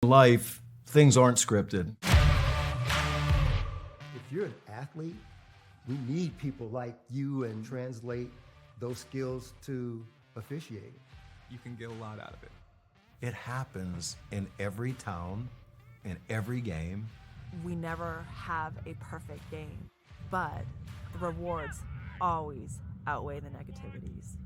life, things aren't scripted. If you're an athlete, we need people like you and translate those skills to officiating. You can get a lot out of it. It happens in every town, in every game. We never have a perfect game, but the rewards always outweigh the negativities.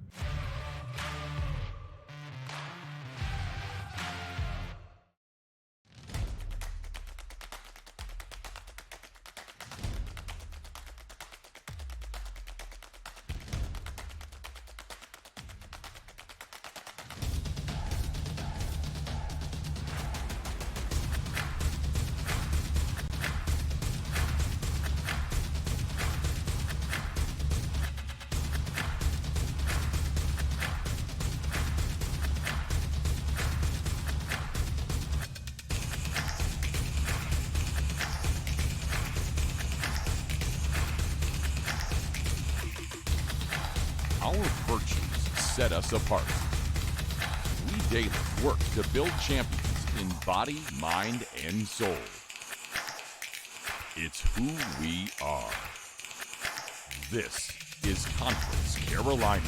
Our virtues set us apart. We daily work to build champions in body, mind, and soul. It's who we are. This is Conference Carolina.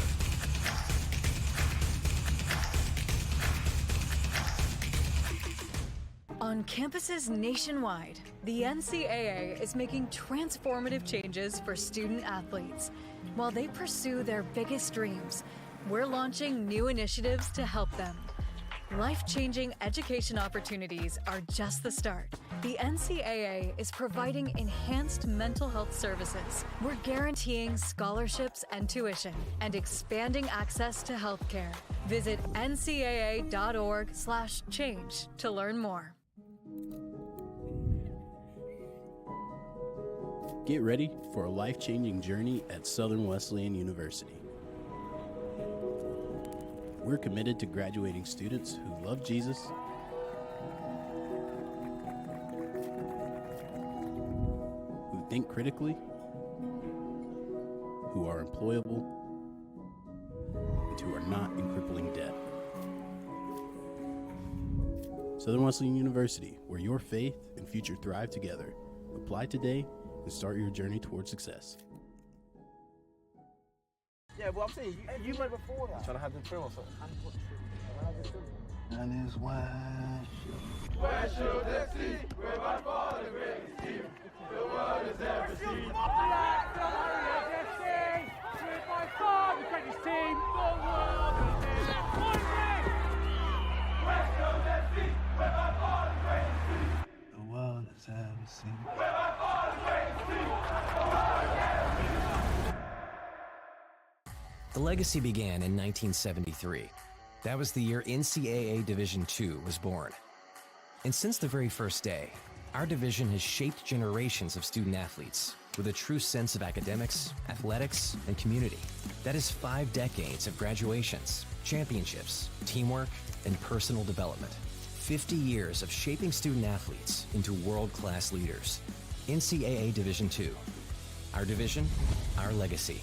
On campuses nationwide, the NCAA is making transformative changes for student athletes. While they pursue their biggest dreams, we're launching new initiatives to help them. Life-changing education opportunities are just the start. The NCAA is providing enhanced mental health services. We're guaranteeing scholarships and tuition and expanding access to healthcare. Visit ncaa.org/change to learn more. Get ready for a life-changing journey at Southern Wesleyan University. We're committed to graduating students who love Jesus, who think critically, who are employable, and who are not in crippling debt. Southern Wesleyan University, where your faith and future thrive together. Apply today and start your journey towards success. Yeah, well, I'm saying, you went before that. Trying to have the trim or something. And it's where should they see? Where by far the greatest team the world has ever seen. Black WSC, where by far the greatest team the world has ever seen. Where should they see? Where by far the greatest team the world has ever seen. Where by far the greatest team the world has ever seen. The legacy began in 1973. That was the year NCAA Division II was born. And since the very first day, our division has shaped generations of student athletes with a true sense of academics, athletics, and community. That is 5 decades of graduations, championships, teamwork, and personal development. 50 years of shaping student athletes into world-class leaders. NCAA Division II. Our division, our legacy.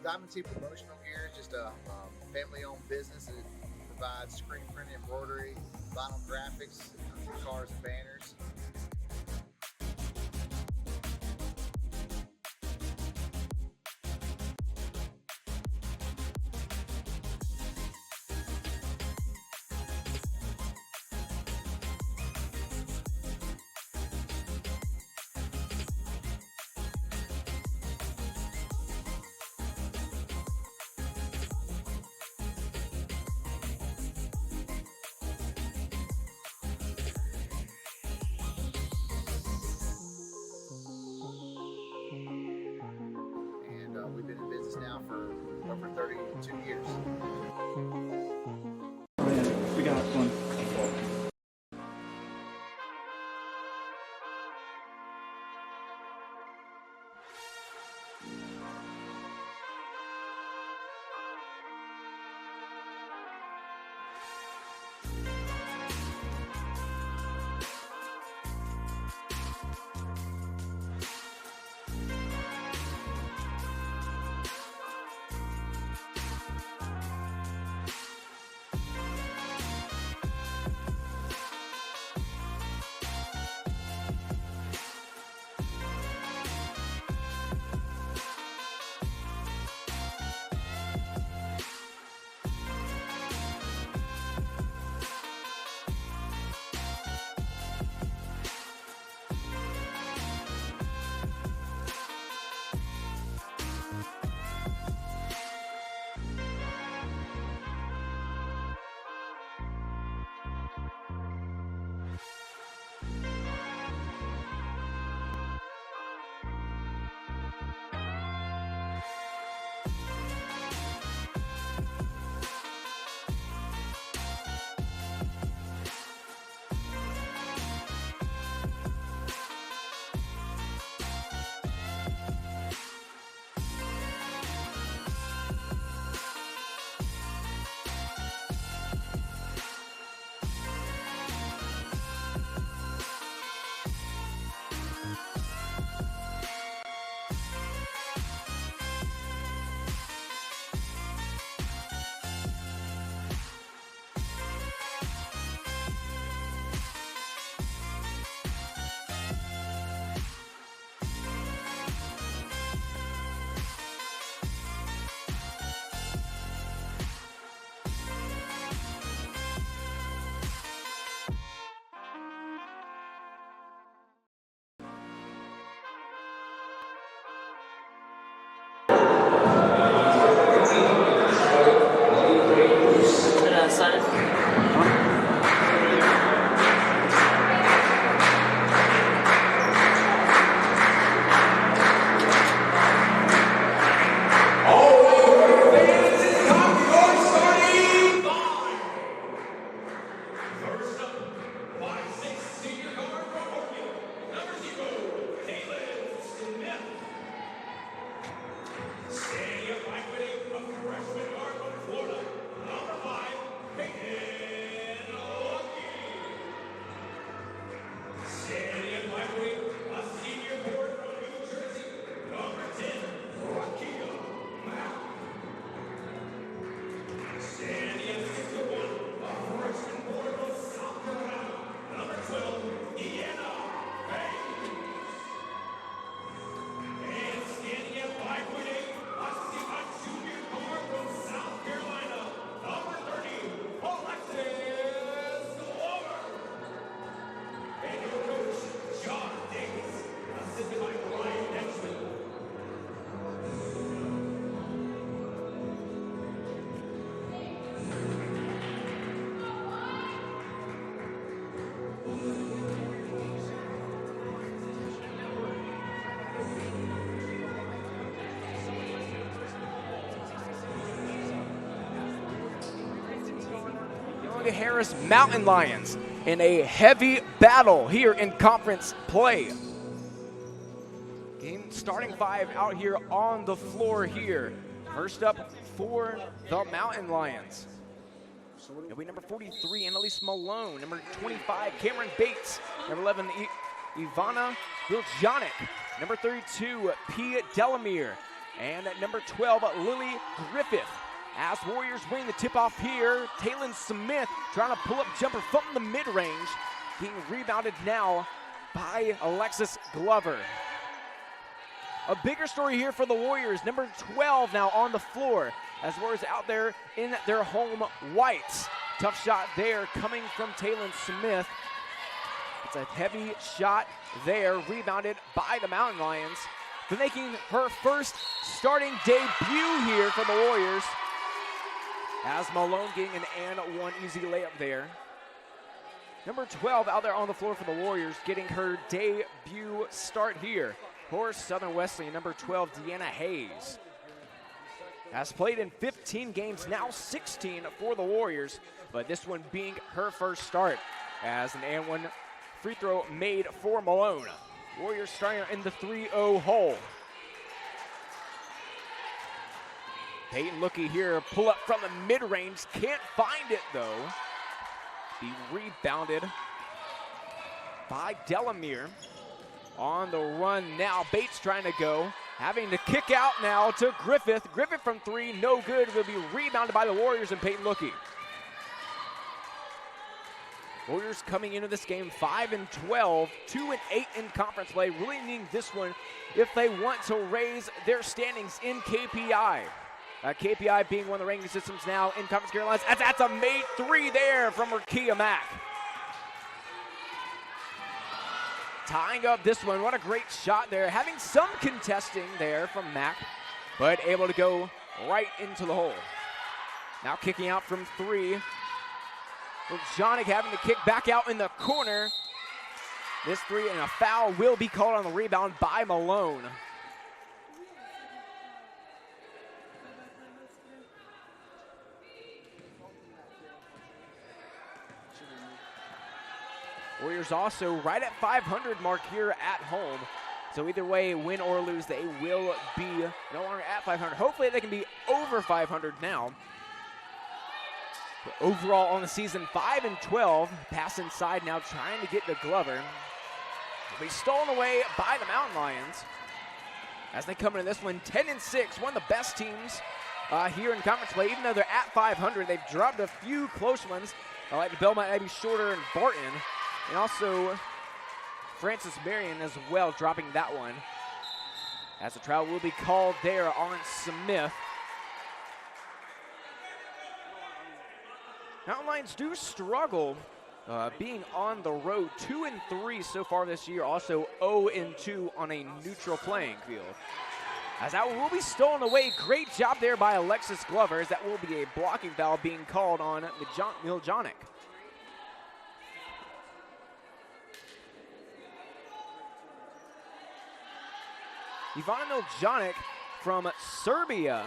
Diamond T Promotional Gear is just a family-owned business that provides screen print, embroidery, vinyl graphics, cars and banners. We've been in business now for over 32 years. We got one. Harris Mountain Lions in a heavy battle here in conference play. Game starting 5 out here on the floor here. First up for the Mountain Lions. It'll be number 43, Annalise Malone. Number 25, Cameron Bates. Number 11, Ivana Biljanic. Number 32, P. Delamere. And at number 12, Lily Griffith. As Warriors bring the tip-off here, Taylon Smith trying to pull up jumper from the mid-range. Being rebounded now by Alexis Glover. A bigger story here for the Warriors. Number 12 now on the floor as Warriors out there in their home whites. Tough shot there coming from Taylon Smith. It's a heavy shot there, rebounded by the Mountain Lions. For making her first starting debut here for the Warriors. As Malone getting an and one easy layup there. Number 12 out there on the floor for the Warriors, getting her debut start here. For Southern Wesleyan, number 12, Deanna Hayes. Has played in 15 games, now 16 for the Warriors, but this one being her first start as an and one free throw made for Malone. Warriors starting in the 3-0 hole. Peyton Lookie here, pull up from the mid-range, can't find it though. Be rebounded by Delamere. On the run now, Bates trying to go, having to kick out now to Griffith. Griffith from 3, no good, will be rebounded by the Warriors and Peyton Lookie. Warriors coming into this game 5-12, 2-8 in conference play, really needing this one if they want to raise their standings in KPI. KPI being one of the ranking systems now in Conference Carolinas. That's a made 3 there from Rakia Mack. Tying up this one, what a great shot there. Having some contesting there from Mack, but able to go right into the hole. Now kicking out from 3. Biljanic having to kick back out in the corner. This 3 and a foul will be called on the rebound by Malone. Warriors also right at 500 mark here at home. So either way, win or lose, they will be no longer at 500. Hopefully they can be over 500 now. But overall on the season, 5-12. Pass inside now, trying to get to Glover. Will be stolen away by the Mountain Lions. As they come into this one, 10-6, one of the best teams here in conference play. Even though they're at 500, they've dropped a few close ones. Like the Belmont, Abby Shorter, and Barton. And also Francis Marion as well, dropping that one. As the trial will be called there on Smith. Mountain Lions do struggle being on the road. 2-3 so far this year. Also 0-2 on a neutral playing field. As that one will be stolen away. Great job there by Alexis Glover, as that will be a blocking foul being called on Biljanic. Ivana Biljanic from Serbia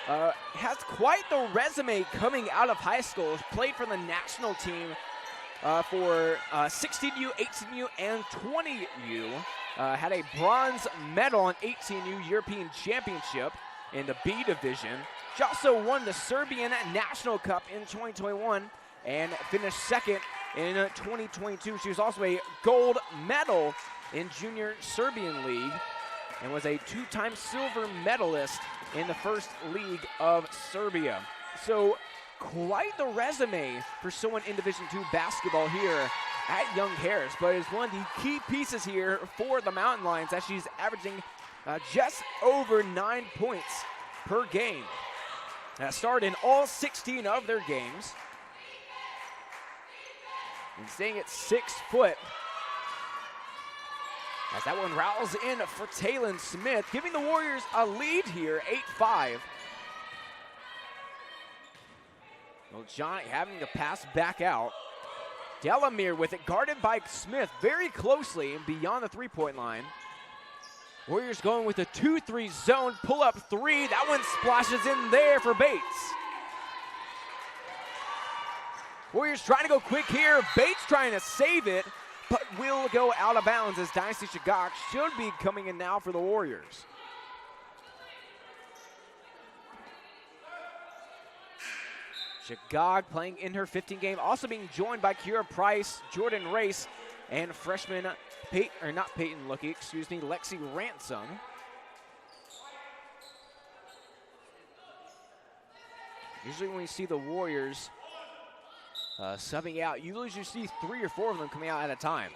has quite the resume coming out of high school. Played for the national team for 16U, 18U, and 20U. Had a bronze medal on 18U European Championship in the B division. She also won the Serbian National Cup in 2021 and finished second in 2022. She was also a gold medal in Junior Serbian League and was a 2-time silver medalist in the first league of Serbia. So quite the resume for someone in Division II basketball here at Young Harris, but is one of the key pieces here for the Mountain Lions, as she's averaging just over 9 points per game. Started in all 16 of their games. And staying at 6 foot. As that one rattles in for Taylon Smith, giving the Warriors a lead here, 8-5. Well, Johnny having to pass back out. Delamere with it, guarded by Smith very closely and beyond the three-point line. Warriors going with a 2-3 zone, pull-up 3. That one splashes in there for Bates. Warriors trying to go quick here. Bates trying to save it, but will go out of bounds as Dynasty Shagok should be coming in now for the Warriors. Shagog playing in her 15 game, also being joined by Kira Price, Jordan Race, and freshman Lexi Ransom. Usually when you see the Warriors subbing out, usually you see 3 or 4 of them coming out at a time.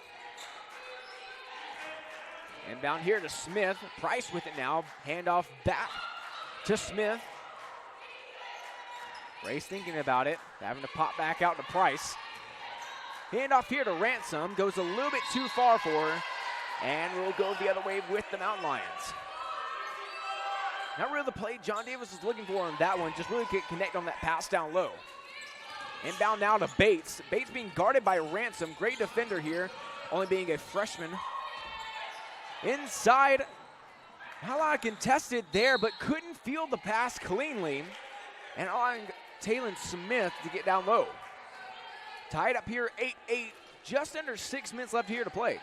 Inbound here to Smith. Price with it now. Handoff back to Smith. Race thinking about it, having to pop back out to Price. Handoff here to Ransom. Goes a little bit too far for her, and will go the other way with the Mountain Lions. Not really the play John Davis was looking for on that one, just really could connect on that pass down low. Inbound now to Bates. Bates being guarded by Ransom. Great defender here, only being a freshman. Inside, not a lot of contested there, but couldn't field the pass cleanly. And allowing Taylon Smith to get down low. Tied up here, 8-8, just under 6 minutes left here to play.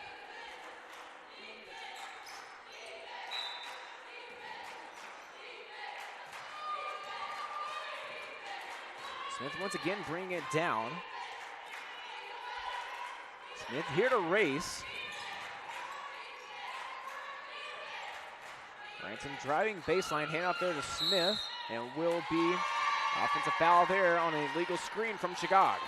Smith once again bringing it down. Smith here to race. Ransom driving baseline, hand off there to Smith, and will be offensive foul there on a legal screen from Chicago.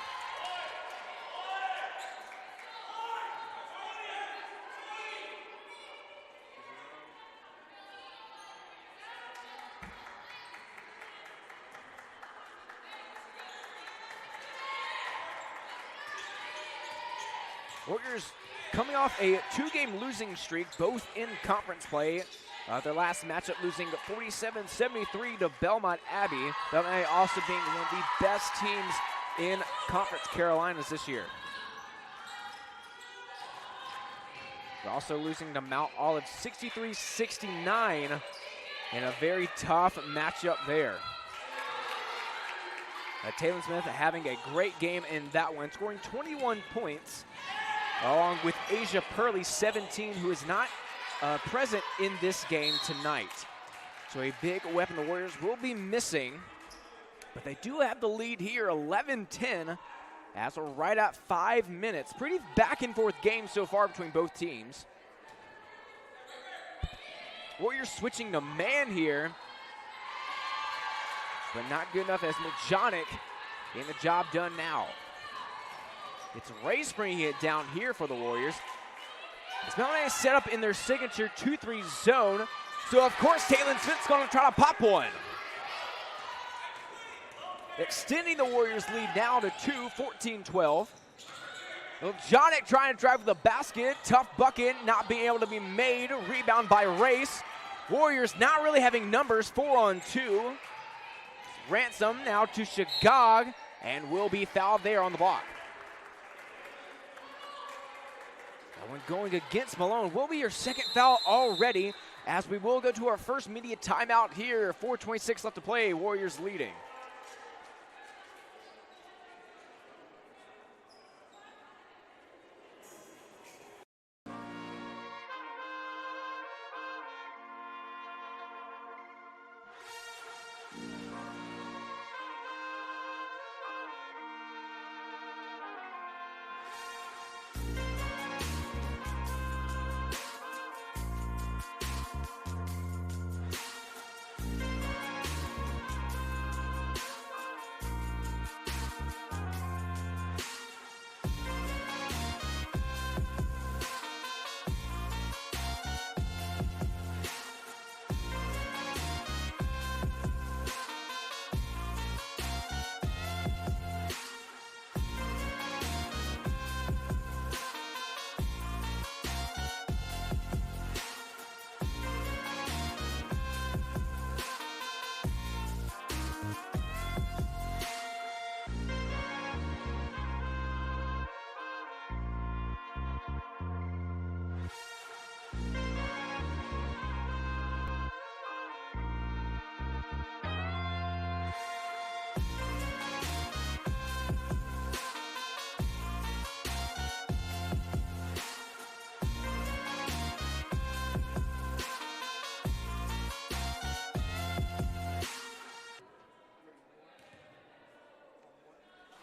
Warriors coming off a 2-game losing streak, both in conference play. Their last matchup losing 47-73 to Belmont Abbey. Belmont also being one of the best teams in Conference Carolinas this year. They're also losing to Mount Olive 63-69 in a very tough matchup there. Taylon Smith having a great game in that one, scoring 21 points, along with Asia Purley, 17, who is not present in this game tonight. So a big weapon the Warriors will be missing, but they do have the lead here, 11-10, as we're right at 5 minutes. Pretty back and forth game so far between both teams. Warriors switching to man here, but not good enough as Majonic getting the job done now. It's Race bringing it down here for the Warriors. It's Belmont set up in their signature 2-3 zone. So, of course, Taylon Smith's going to try to pop one. Extending the Warriors' lead now to 2, 14-12. Jonic trying to drive to the basket. Tough bucket, not being able to be made. Rebound by Race. Warriors not really having numbers, 4-on-2. Ransom now to Shagog, and will be fouled there on the block. That one going against Malone will be your second foul already, as we will go to our first media timeout here. 4:26 left to play, Warriors leading.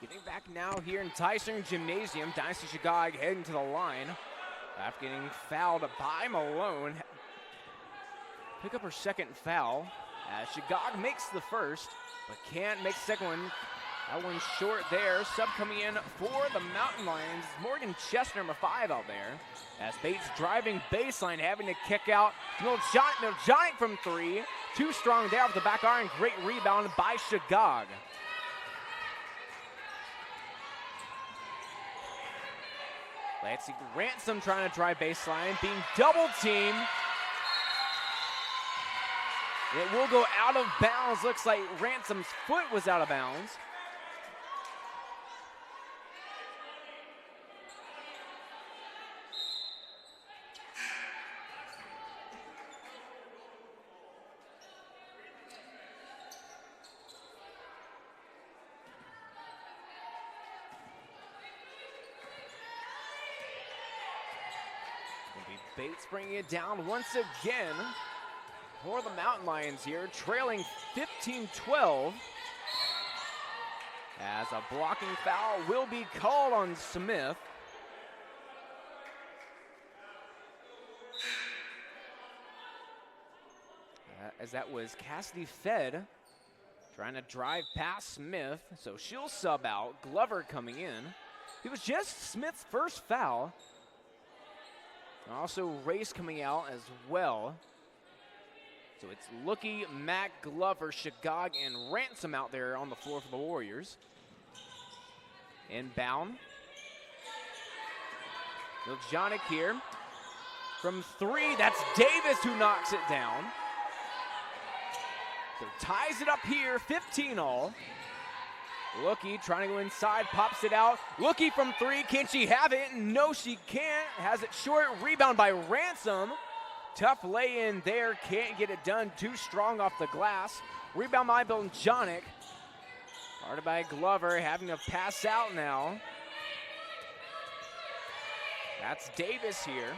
Getting back now here in Tyson Gymnasium. Dynasty Chicago heading to the line after getting fouled by Malone. Pick up her second foul as Chicago makes the first, but can't make the second one. That one's short there. Sub coming in for the Mountain Lions. Morgan Chester, number 5 out there. As Bates driving baseline, having to kick out. Miljonic from 3. Too strong there off the back iron. Great rebound by Chicago. Let's see, Ransom trying to drive baseline, being double teamed. It will go out of bounds. Looks like Ransom's foot was out of bounds. Bates bringing it down once again for the Mountain Lions here, trailing 15-12. As a blocking foul will be called on Smith. As that was Cassidy Fed trying to drive past Smith, so she'll sub out. Glover coming in. It was just Smith's first foul. Also Race coming out as well. So it's Lookie, Mack, Glover, Shagog, and Ransom out there on the floor for the Warriors. Inbound. Miljonic here. From 3, that's Davis who knocks it down. So ties it up here, 15 all. Lookie trying to go inside, pops it out. Lookie from 3, can she have it? No, she can't. Has it short, rebound by Ransom. Tough lay-in there, can't get it done. Too strong off the glass. Rebound by Miljonic. Guarded by Glover, having to pass out now. That's Davis here.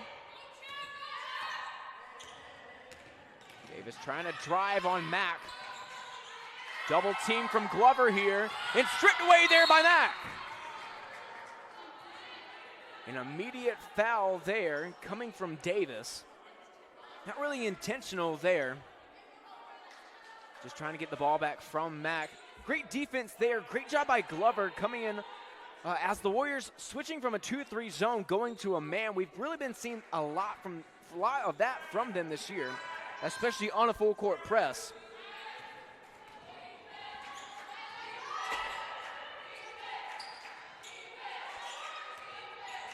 Davis trying to drive on Mack. Double team from Glover here, and stripped away there by Mack. An immediate foul there coming from Davis. Not really intentional there. Just trying to get the ball back from Mack. Great defense there, great job by Glover coming in as the Warriors switching from a 2-3 zone going to a man. We've really been seeing a lot of that from them this year, especially on a full court press.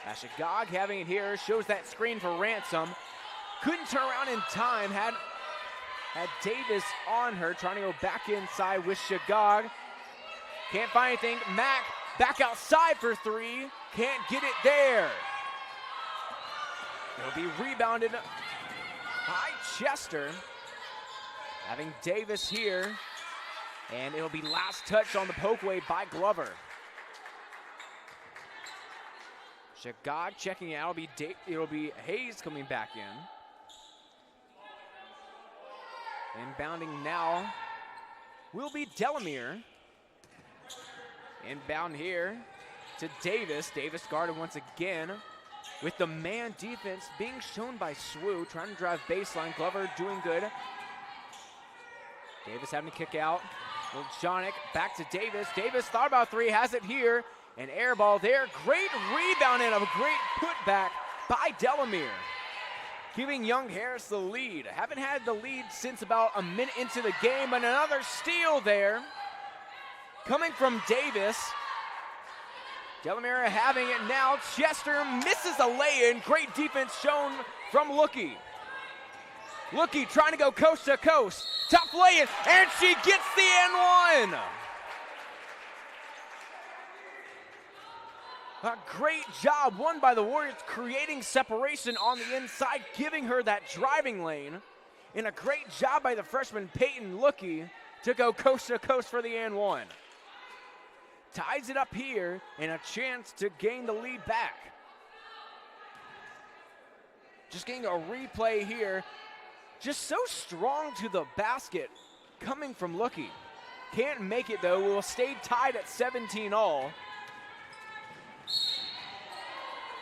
Ashagog having it here, shows that screen for Ransom. Couldn't turn around in time, had Davis on her, trying to go back inside with Shagog. Can't find anything. Mack back outside for 3, can't get it there. It'll be rebounded by Chester. Having Davis here, and it'll be last touch on the pokeway by Glover. Shagog checking out. It'll be Hayes coming back in. Inbounding now will be Delamere. Inbound here to Davis. Davis guarded once again with the man defense being shown by SWU. Trying to drive baseline. Glover doing good. Davis having to kick out. Miljonic back to Davis. Davis thought about 3, has it here. An air ball there. Great rebound and a great putback by Delamere, giving Young Harris the lead. Haven't had the lead since about a minute into the game, but another steal there coming from Davis. Delamere having it now. Chester misses a lay-in. Great defense shown from Lookie. Lookie trying to go coast to coast. Tough lay-in, and she gets the and 1. A great job won by the Warriors, creating separation on the inside, giving her that driving lane. And a great job by the freshman Peyton Lookie to go coast to coast for the and 1. Ties it up here and a chance to gain the lead back. Just getting a replay here. Just so strong to the basket coming from Lookie. Can't make it though. We'll stay tied at 17 all.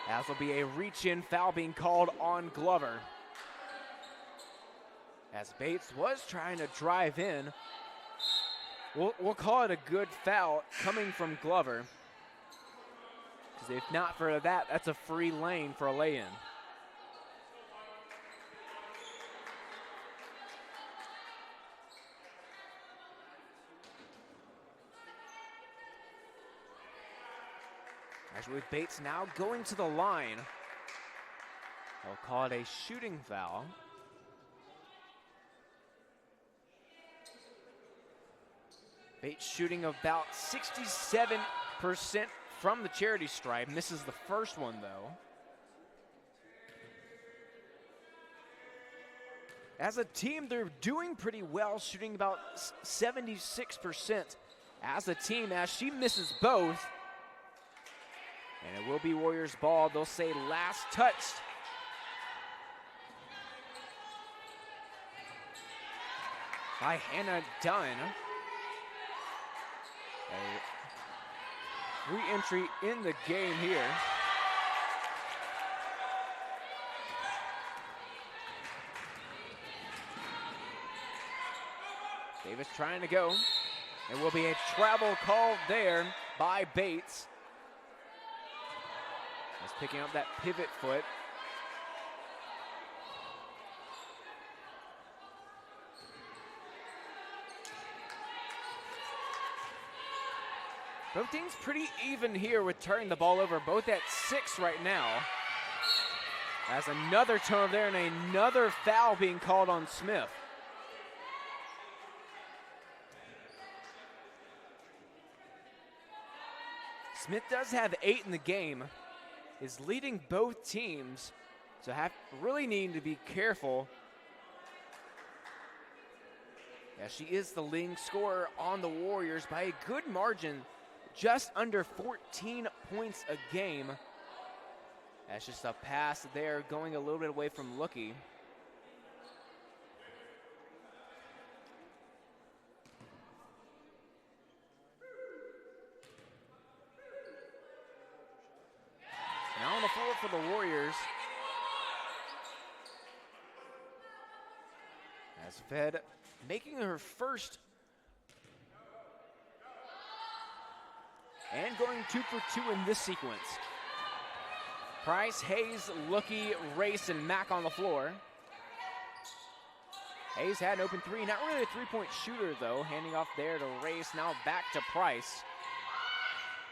As will be a reach-in foul being called on Glover. As Bates was trying to drive in. We'll call it a good foul coming from Glover. Because if not for that, that's a free lane for a lay-in. Actually, with Bates now going to the line, they'll call it a shooting foul. Bates shooting about 67% from the charity stripe. Misses the first one, though. As a team, they're doing pretty well, shooting about 76% as a team, as she misses both. And it will be Warriors ball. They'll say last touched. By Hannah Dunn. A re-entry in the game here. Davis trying to go. There will be a travel call there by Bates. Just picking up that pivot foot. Both teams pretty even here with turning the ball over, both at 6 right now. As another turnover there and another foul being called on Smith. Smith does have 8 in the game, is leading both teams, so really needing to be careful. Yeah, she is the leading scorer on the Warriors by a good margin, just under 14 points a game. That's just a pass there, going a little bit away from Lookie. Now on the floor for the Warriors. As Fed making her first and going 2 for 2 in this sequence. Price, Hayes, Lookie, Race, and Mack on the floor. Hayes had an open 3, not really a three-point shooter though. Handing off there to Race, now back to Price.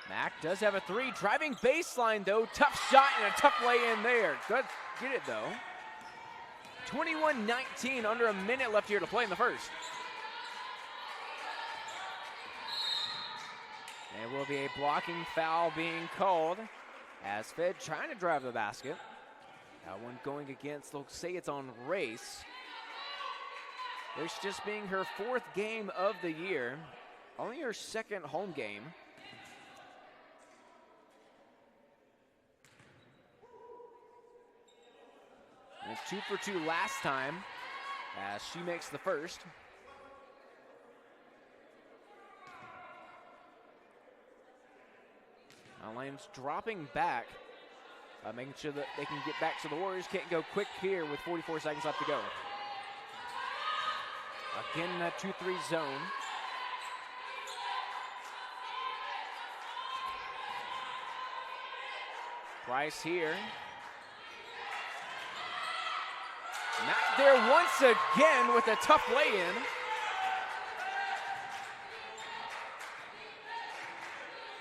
Mack does have a 3, driving baseline though. Tough shot and a tough lay in there. Good, get it though. 21-19, under a minute left here to play in the first. There will be a blocking foul being called as Fed trying to drive the basket. That one going against, they'll say it's on Race. Race just being her 4th game of the year, only her 2nd home game. And 2 for 2 last time as she makes the first. Now Lions dropping back, making sure that they can get back, so the Warriors can't go quick here with 44 seconds left to go. Again in that 2-3 zone. Price here. Not there once again with a tough lay-in.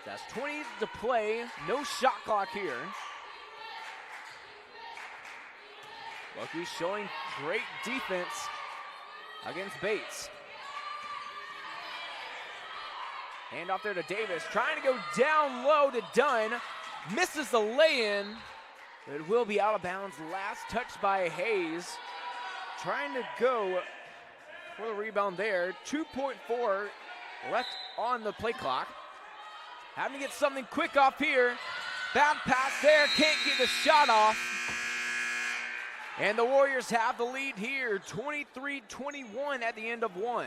That's 20 to play, no shot clock here. Loki showing great defense against Bates. Hand off there to Davis, trying to go down low to Dunn. Misses the lay-in, but it will be out of bounds. Last touch by Hayes. Trying to go for the rebound there. 2.4 left on the play clock. Having to get something quick off here. Bad pass there, can't get the shot off. And the Warriors have the lead here, 23-21 at the end of 1.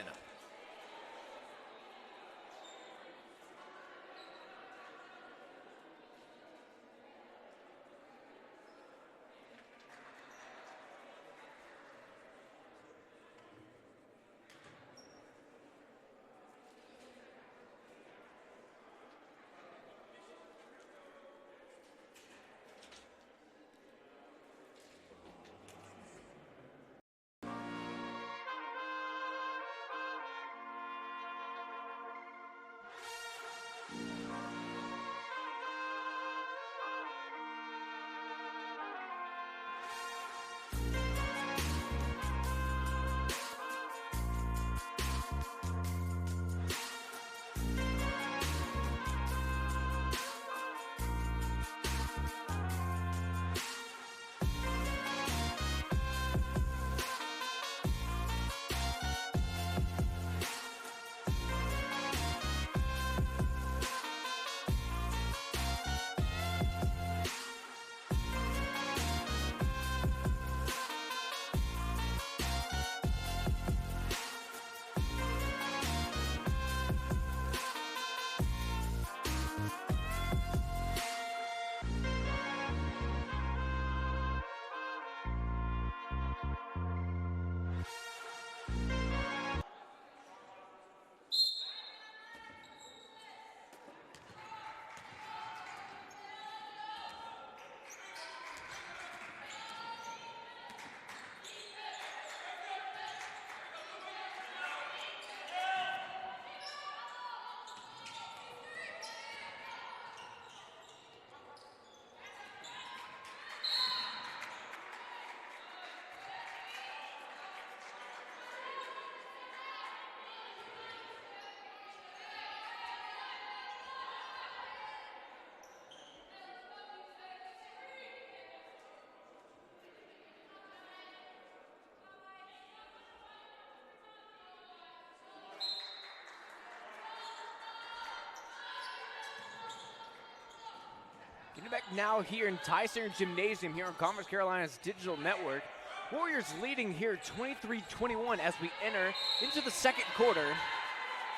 Getting back now here in Tyson Gymnasium here on Commerce Carolina's digital network. Warriors leading here 23-21 as we enter into the second quarter.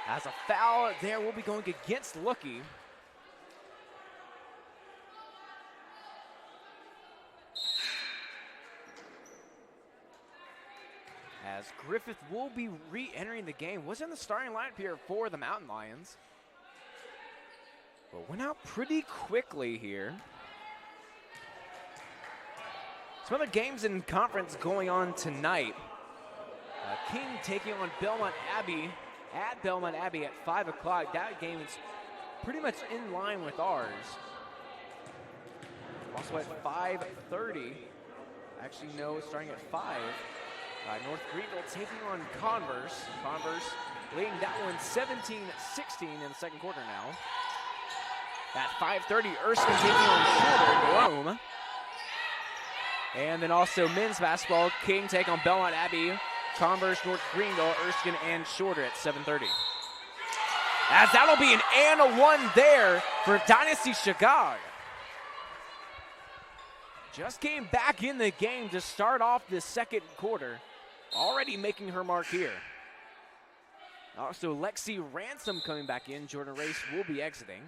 As a foul there will be going against Lucky. As Griffith will be re-entering the game. Was in the starting lineup here for the Mountain Lions. But went out pretty quickly here. Some other games in conference going on tonight. King taking on Belmont Abbey at Belmont Abbey at 5 o'clock. That game is pretty much in line with ours. Also at 5:30. Actually, no, starting at 5. North Greenville taking on Converse. Converse leading that one 17-16 in the second quarter now. At 5:30, Erskine taking on Shorter, Rome. And then also men's basketball, King taking on Belmont Abbey, Converse, North Greenville, Erskine, and Shorter at 7:30. As that'll be an and a one there for Dynasty Chagag. Just came back in the game to start off the second quarter. Already making her mark here. Also, Lexi Ransom coming back in. Jordan Race will be exiting.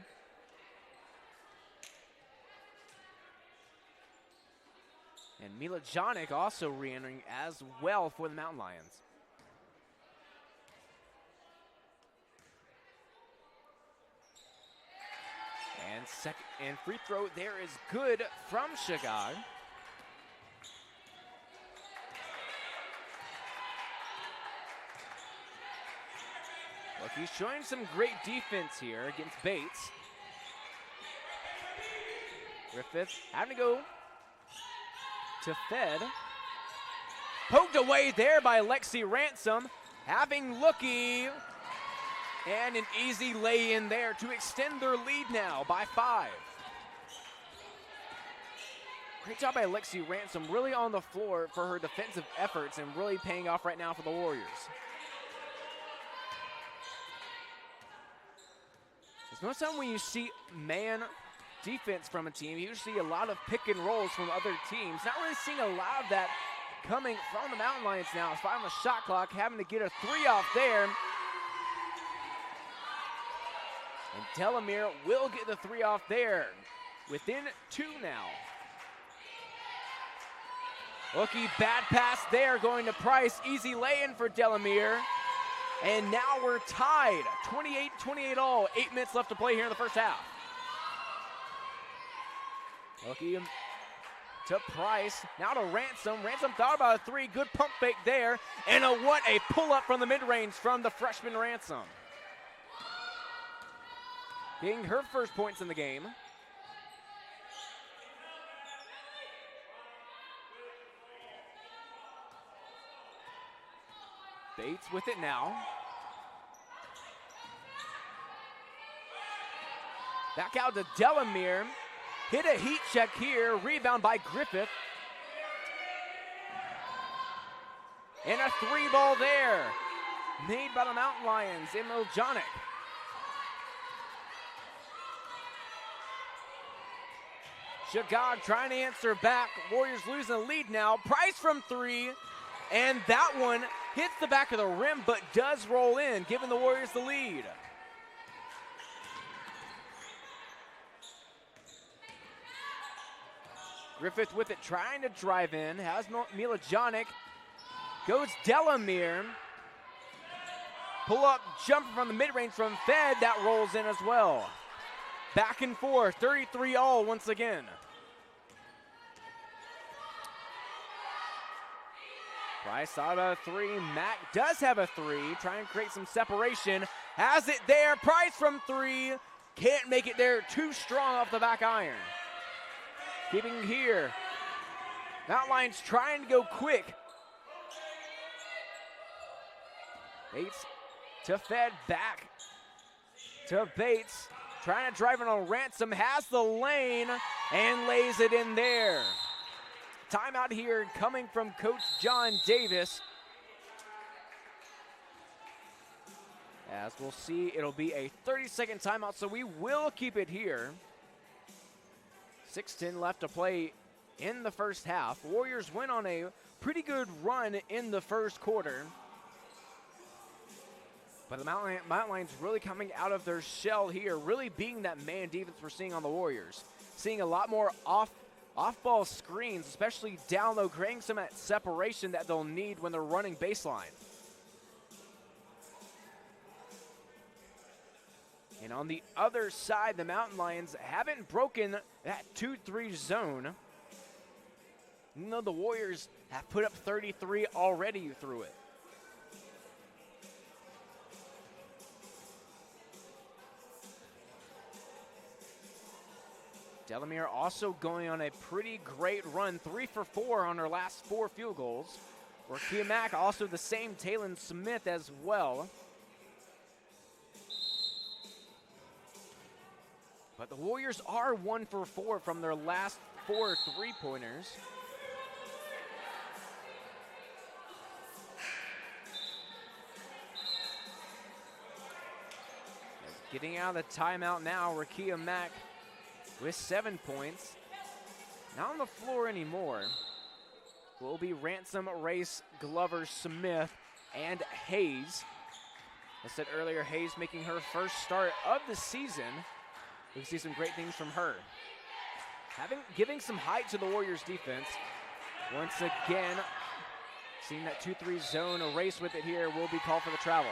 And Mila Jonick also re-entering as well for the Mountain Lions. And free throw there is good from Chagag. Look, he's showing some great defense here against Bates. Griffith having to go to Fed. Poked away there by Lexi Ransom. Having Lookie. And an easy lay in there to extend their lead now by 5. Great job by Lexi Ransom, really on the floor for her defensive efforts and really paying off right now for the Warriors. Most time when you see man defense from a team, you usually see a lot of pick and rolls from other teams. Not really seeing a lot of that coming from the Mountain Lions now. It's 5 on the shot clock, having to get a 3 off there. And Delamere will get the 3 off there. Within 2 now. Looky, bad pass there going to Price. Easy lay-in for Delamere. And now we're tied, 28-28 all. 8 minutes left to play here in the first half. Looky to Price, now to Ransom. Ransom thought about a 3, good pump fake there. And what a pull-up from the mid-range from the freshman Ransom. Getting her first points in the game. Bates with it now. Back out to Delamere. Hit a heat check here. Rebound by Griffith. And a 3 ball there. Made by the Mountain Lions in Miljonic. Chagag trying to answer back. Warriors losing the lead now. Price from 3. And that one hits the back of the rim, but does roll in, giving the Warriors the lead. Griffith with it, trying to drive in. Has Mila Jonick. Goes Delamere. Pull up jumper from the mid-range from Fed. That rolls in as well. Back and forth, 33 all once again. Price thought about a 3. Mack does have a 3. Trying to create some separation. Has it there. Price from 3. Can't make it there. Too strong off the back iron. Keeping here. Mountain Lions trying to go quick. Bates to Fed. Back to Bates. Trying to drive it on Ransom. Has the lane and lays it in there. Timeout here coming from Coach John Davis. As we'll see, it'll be a 30-second timeout, so we will keep it here. 6:10 left to play in the first half. Warriors went on a pretty good run in the first quarter. But the Mountain Lions really coming out of their shell here, really being that man defense we're seeing on the Warriors. Seeing a lot more off-ball screens, especially down low, creating some of that separation that they'll need when they're running baseline. And on the other side, the Mountain Lions haven't broken that 2-3 zone. Even though the Warriors have put up 33 already through it. Delamere also going on a pretty great run, 3 for 4 on her last 4 field goals. Rakia Mack also the same, Taylon Smith as well. But the Warriors are 1 for 4 from their last 4 3-pointers. Getting out of the timeout now, Rakia Mack with 7 points. Not on the floor anymore. Will be Ransom, Race, Glover, Smith, and Hayes. I said earlier, Hayes making her first start of the season. We see some great things from her. Giving some height to the Warriors defense. Once again, seeing that 2-3 zone, a race with it here, will be called for the travel.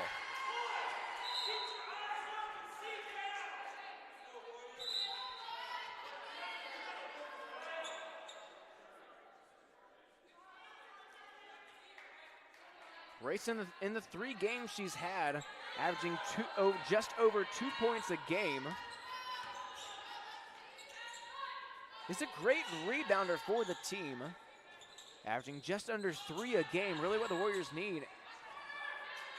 Race in the 3 games she's had, averaging just over 2 points a game. Is a great rebounder for the team, averaging just under 3 a game, really what the Warriors need.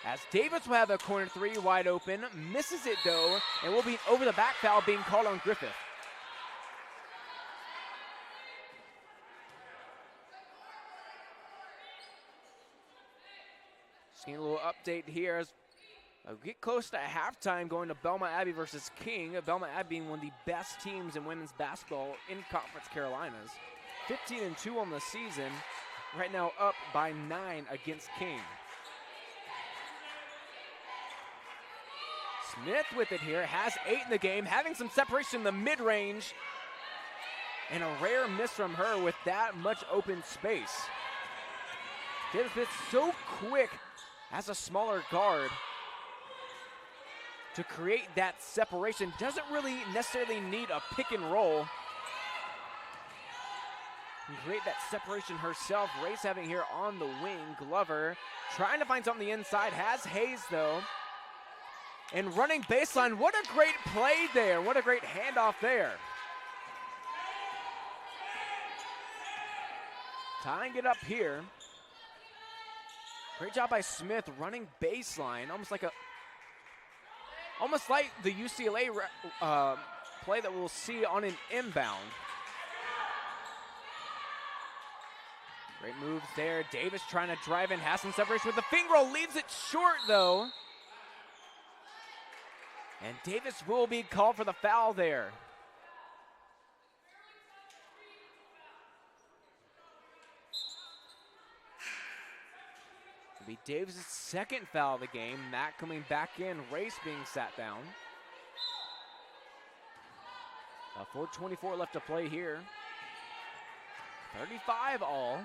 As Davis will have a corner 3 wide open, misses it though, and will be over the back foul being called on Griffith. Just a little update here as we get close to halftime, going to Belmont Abbey versus King. Belmont Abbey being one of the best teams in women's basketball in Conference Carolinas. 15-2 on the season, right now up by 9 against King. Smith with it here, has 8 in the game, having some separation in the mid-range. And a rare miss from her with that much open space. Taylor Smith so quick as a smaller guard to create that separation. Doesn't really necessarily need a pick and roll. Can create that separation herself. Race having here on the wing. Glover trying to find something on the inside. Has Hayes though. And running baseline. What a great play there. What a great handoff there. Tying it up here. Great job by Smith running baseline, almost like the UCLA play that we'll see on an inbound. Great moves there. Davis trying to drive in, has some separation with the finger roll, leaves it short though. And Davis will be called for the foul there. It'll be Davis' second foul of the game. Matt coming back in, Race being sat down. 4:24 left to play here. 35 all.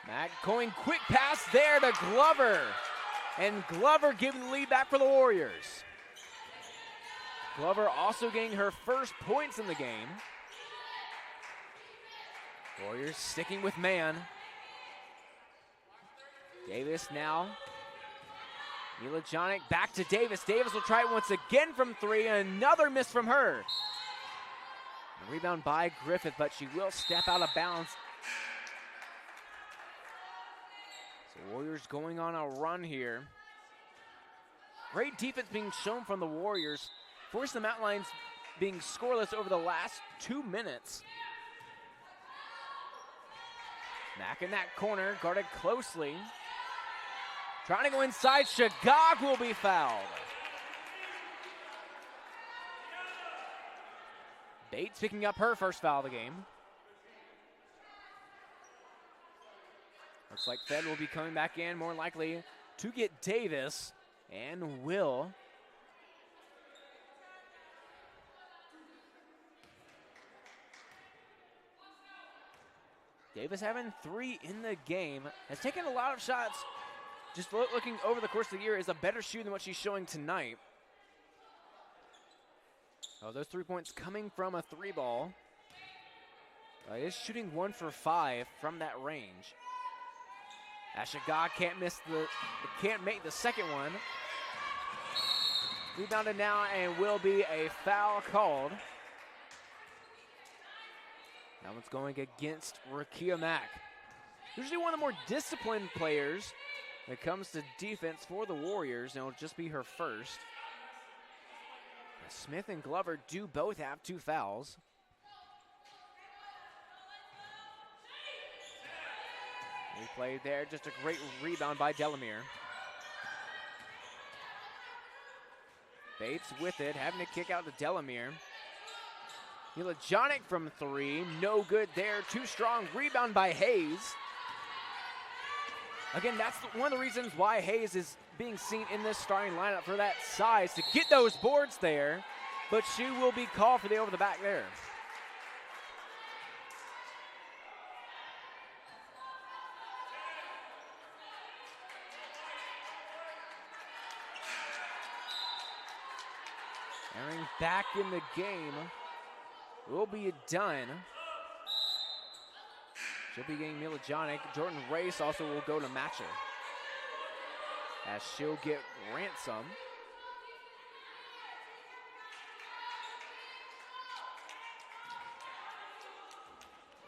Matt going quick pass there to Glover. And Glover giving the lead back for the Warriors. Glover also getting her first points in the game. Warriors sticking with man. Davis now. Mila Jonic back to Davis. Davis will try it once again from 3. Another miss from her. A rebound by Griffith, but she will step out of bounds. So Warriors going on a run here. Great defense being shown from the Warriors. Forced the Mountain Lions being scoreless over the last 2 minutes. Mack in that corner, guarded closely. Trying to go inside, Shagag will be fouled. Bates picking up her first foul of the game. Looks like Fed will be coming back in more likely to get Davis, and will. Davis having 3 in the game, has taken a lot of shots. Just looking over the course of the year, is a better shooter than what she's showing tonight. Oh, those 3 points coming from a 3-ball. Is shooting 1 for 5 from that range. Ashigah can't make the second one. Rebounded now, and will be a foul called. That one's going against Rakia Mack. Usually one of the more disciplined players when it comes to defense for the Warriors, and it'll just be her first. Smith and Glover do both have 2 fouls. Replay there, just a great rebound by Delamere. Bates with it, having to kick out to Delamere. Milajonic from 3, no good there, too strong. Rebound by Hayes. Again, that's one of the reasons why Hayes is being seen in this starting lineup, for that size, to get those boards there, but she will be called for the over the back there. Entering back in the game will be done. She'll be getting Milajonic. Jordan Race also will go to match her, as she'll get Ransom.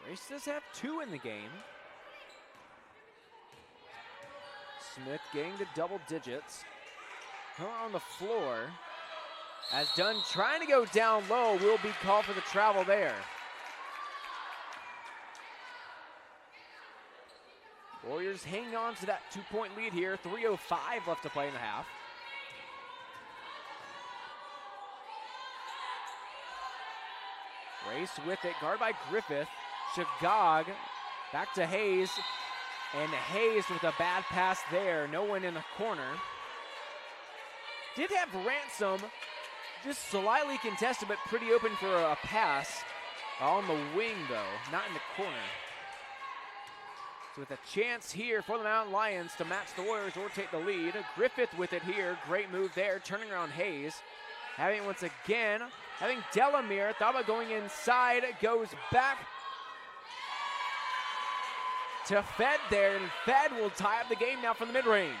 Race does have 2 in the game. Smith getting to double digits. Her on the floor. As Dunn trying to go down low, will be called for the travel there. Warriors hanging on to that 2-point lead here. 3:05 left to play in the half. Race with it, guard by Griffith. Shagog back to Hayes, and Hayes with a bad pass there. No one in the corner. Did have Ransom just slightly contested, but pretty open for a pass. On the wing, though, not in the corner. So with a chance here for the Mountain Lions to match the Warriors or take the lead. Griffith with it here. Great move there, turning around Hayes. Having it once again, having Delamere. Thought about going inside, goes back to Fed there, and Fed will tie up the game now from the mid-range.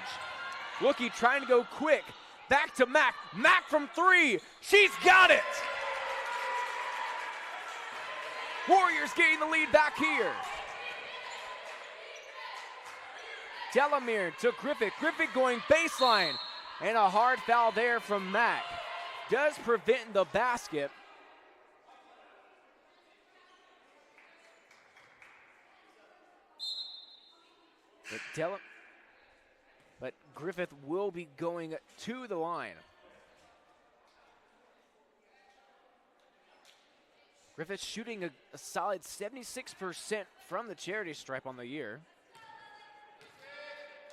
Lookie trying to go quick. Back to Mack. Mack from 3. She's got it! Warriors getting the lead back here. Delamere to Griffith. Griffith going baseline. And a hard foul there from Mack. Does prevent the basket. But Griffith will be going to the line. Griffith shooting a solid 76% from the charity stripe on the year.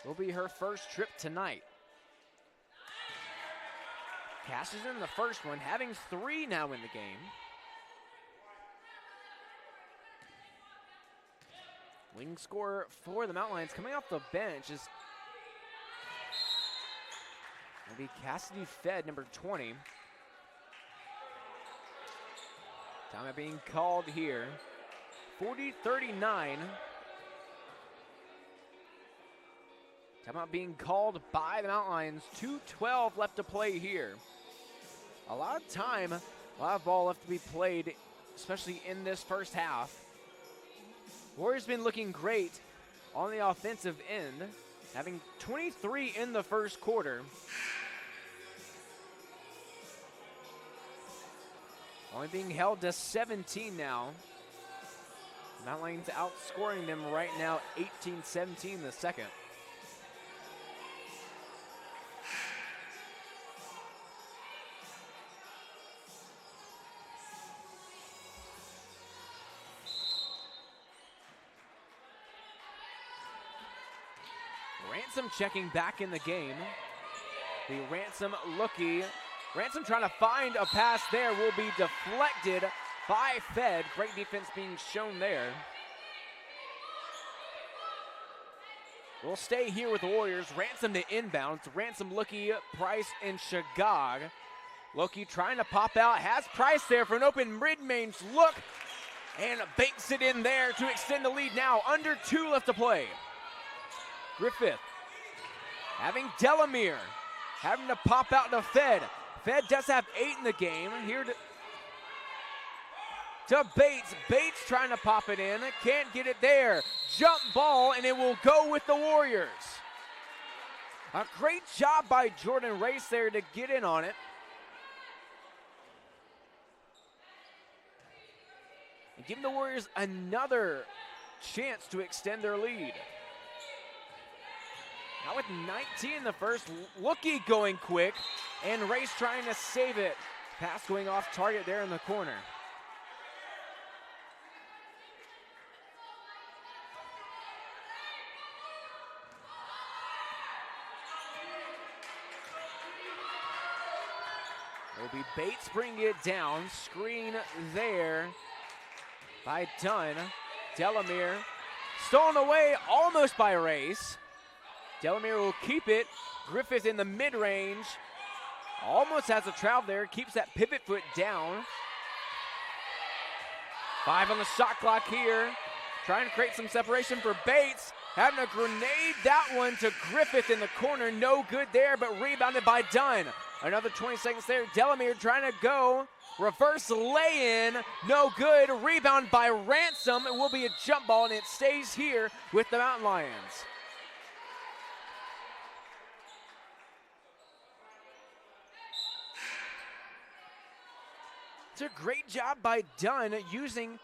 Will be her first trip tonight. Cashes in the first one, having 3 now in the game. Wing scorer for the Mountain Lions coming off the bench is going to be Cassidy Fed, number 20. Timeout being called here. 40-39. Timeout being called by the Mountain Lions. 2:12 left to play here. A lot of time, a lot of ball left to be played, especially in this first half. Warriors been looking great on the offensive end, having 23 in the first quarter. Only being held to 17 now. Mountain Lions outscoring them right now, 18-17 in the second. Ransom checking back in the game. The Ransom lookie. Ransom trying to find a pass there, will be deflected by Fed. Great defense being shown there. We'll stay here with the Warriors. Ransom to inbound. It's Ransom, Lookie, Price, and Shagog. Lookie trying to pop out. Has Price there for an open mid-range look. And banks it in there to extend the lead now. Under 2 left to play. Griffith having Delamere. Having to pop out to Fed. Fed does have 8 in the game. Here to Bates. Bates trying to pop it in. Can't get it there. Jump ball, and it will go with the Warriors. A great job by Jordan Race there to get in on it. And giving the Warriors another chance to extend their lead. Now with 19 in the first, Lookie going quick, and Race trying to save it. Pass going off target there in the corner. Will be Bates bringing it down. Screen there by Dunn. Delamere stolen away almost by Race. Delamere will keep it. Griffith in the mid-range. Almost has a travel there. Keeps that pivot foot down. 5 on the shot clock here. Trying to create some separation for Bates. Having a grenade that one to Griffith in the corner. No good there, but rebounded by Dunn. Another 20 seconds there. Delamere trying to go. Reverse lay-in. No good. Rebound by Ransom. It will be a jump ball, and it stays here with the Mountain Lions. It's a great job by Dunn using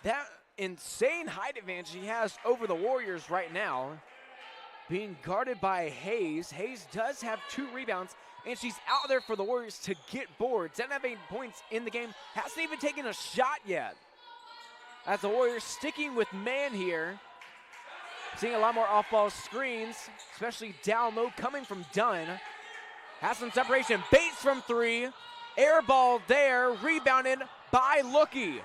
that insane height advantage he has over the Warriors right now. Being guarded by Hayes. Hayes does have 2 rebounds, and she's out there for the Warriors to get boards. Doesn't have any points in the game. Hasn't even taken a shot yet. As the Warriors sticking with man here. Seeing a lot more off-ball screens, especially down low coming from Dunn. Has some separation. Bates from 3. Air ball there. Rebounded by Lookie.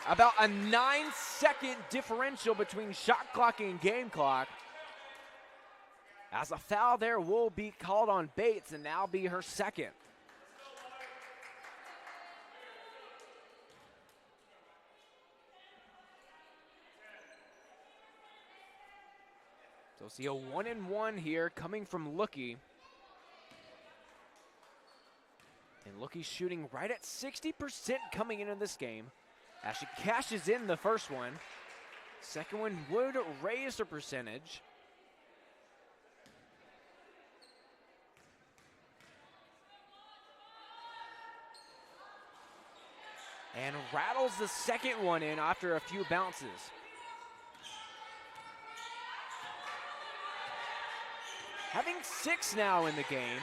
About a 9-second differential between shot clock and game clock. As a foul there will be called on Bates, and that'll be her second. So see a 1-and-1 here coming from Lookie. And Lookie's shooting right at 60% coming into this game. As she cashes in the first one. Second one would raise her percentage. And rattles the second one in after a few bounces. Having 6 now in the game.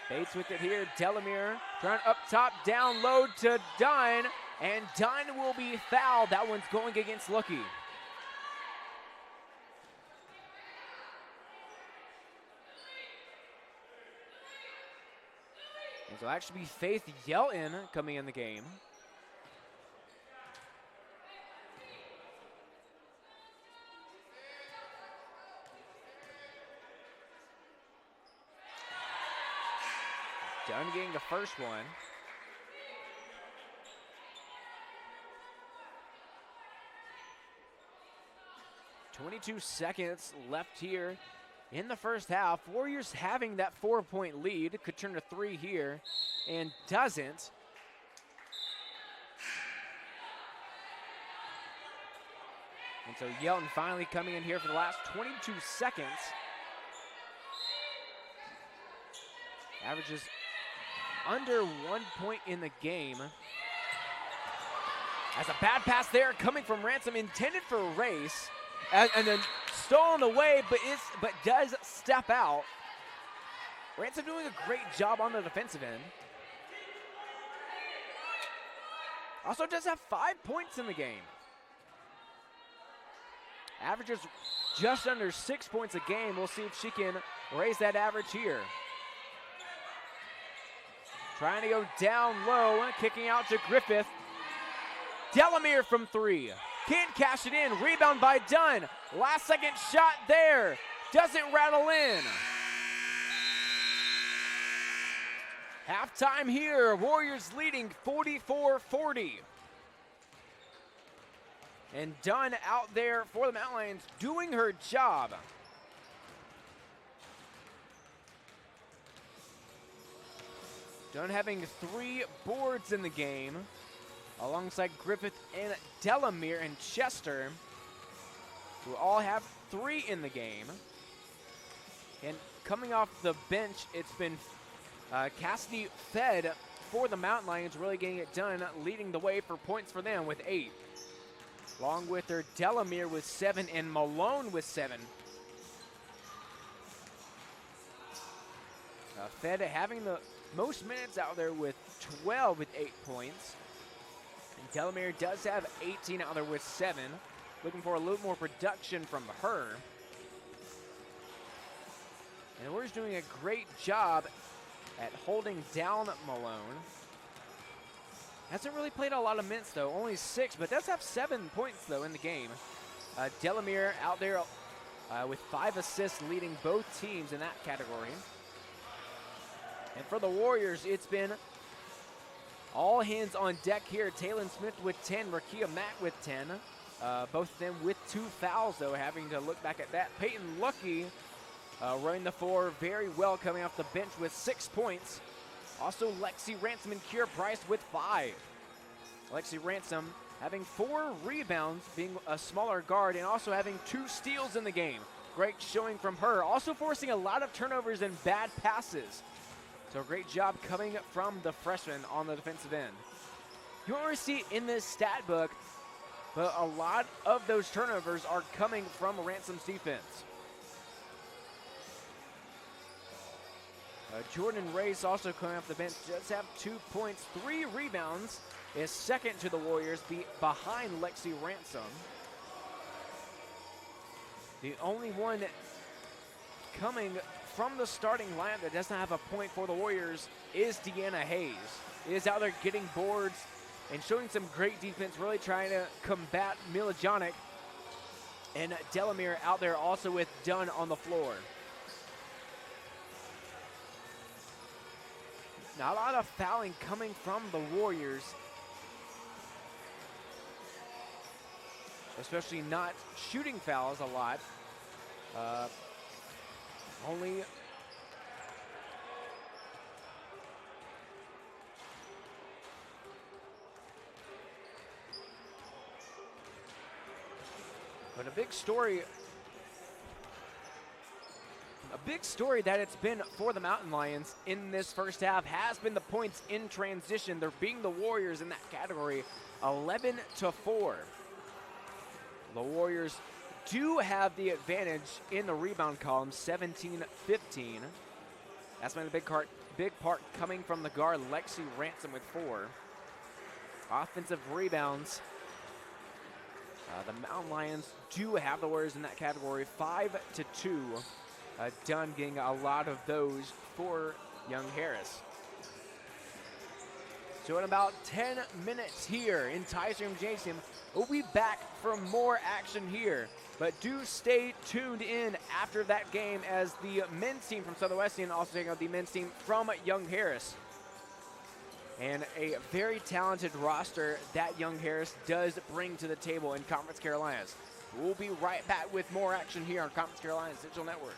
Bates with it here. Delamere trying up top, down low to Dunn. And Dunn will be fouled. That one's going against Lookie. And so actually be Faith Yelton coming in the game. Dunn getting the first one. .22 seconds left here in the first half. Warriors having that 4-point lead. Could turn to 3 here and doesn't. And so Yelton finally coming in here for the last 22 seconds. Averages under 1 point in the game. As a bad pass there coming from Ransom, intended for a race, and then stolen away, but does step out. Ransom doing a great job on the defensive end. Also does have 5 points in the game. averages just under 6 points a game. We'll see if she can raise that average here. Trying to go down low, kicking out to Griffith. Delamere from 3. Can't cash it in. Rebound by Dunn. Last second shot there. Doesn't rattle in. Halftime here. Warriors leading 44-40. And Dunn out there for the Mountain Lions doing her job. Dunn having 3 boards in the game, alongside Griffith and Delamere and Chester, who all have 3 in the game. And coming off the bench, it's been Cassidy Fed for the Mountain Lions, really getting it done, leading the way for points for them with 8. Along with her, Delamere with 7 and Malone with 7. Fed having the most minutes out there with 12 with 8 points. And Delamere does have 18 out there with 7. Looking for a little more production from her. And we're just doing a great job at holding down Malone. Hasn't really played a lot of minutes though, only 6, but does have 7 points though in the game. Delamere out there with 5 assists, leading both teams in that category. And for the Warriors, it's been all hands on deck here. Taylon Smith with 10, Rakia Mack with 10. Both of them with 2 fouls, though, having to look back at that. Peyton Lucky running the floor very well, coming off the bench with 6 points. Also, Lexi Ransom and Kiera Price with 5. Lexi Ransom having 4 rebounds, being a smaller guard, and also having 2 steals in the game. Great showing from her. Also forcing a lot of turnovers and bad passes. So a great job coming from the freshman on the defensive end. You won't really see it in this stat book, but a lot of those turnovers are coming from Ransom's defense. Jordan Race also coming off the bench, does have 2 points, 3 rebounds, is second to the Warriors, behind Lexi Ransom. The only one coming from the starting lineup that doesn't have a point for the Warriors is Deanna Hayes. Is out there getting boards and showing some great defense, really trying to combat Milajonic. And Delamere out there also with Dunn on the floor. Not a lot of fouling coming from the Warriors, especially not shooting fouls a lot. Only but a big story that it's been for the Mountain Lions in this first half has been the points in transition. They're beating the Warriors in that category 11-4. The Warriors do have the advantage in the rebound column, 17-15. That's been a big part coming from the guard, Lexi Ransom with 4. Offensive rebounds. The Mountain Lions do have the Warriors in that category, 5-2. Dunn getting a lot of those for Young Harris. So in about 10 minutes here in Tyson Gymnasium, we'll be back for more action here. But do stay tuned in after that game as the men's team from Southern Wesleyan also taking out the men's team from Young Harris. And a very talented roster that Young Harris does bring to the table in Conference Carolinas. We'll be right back with more action here on Conference Carolinas Digital Network.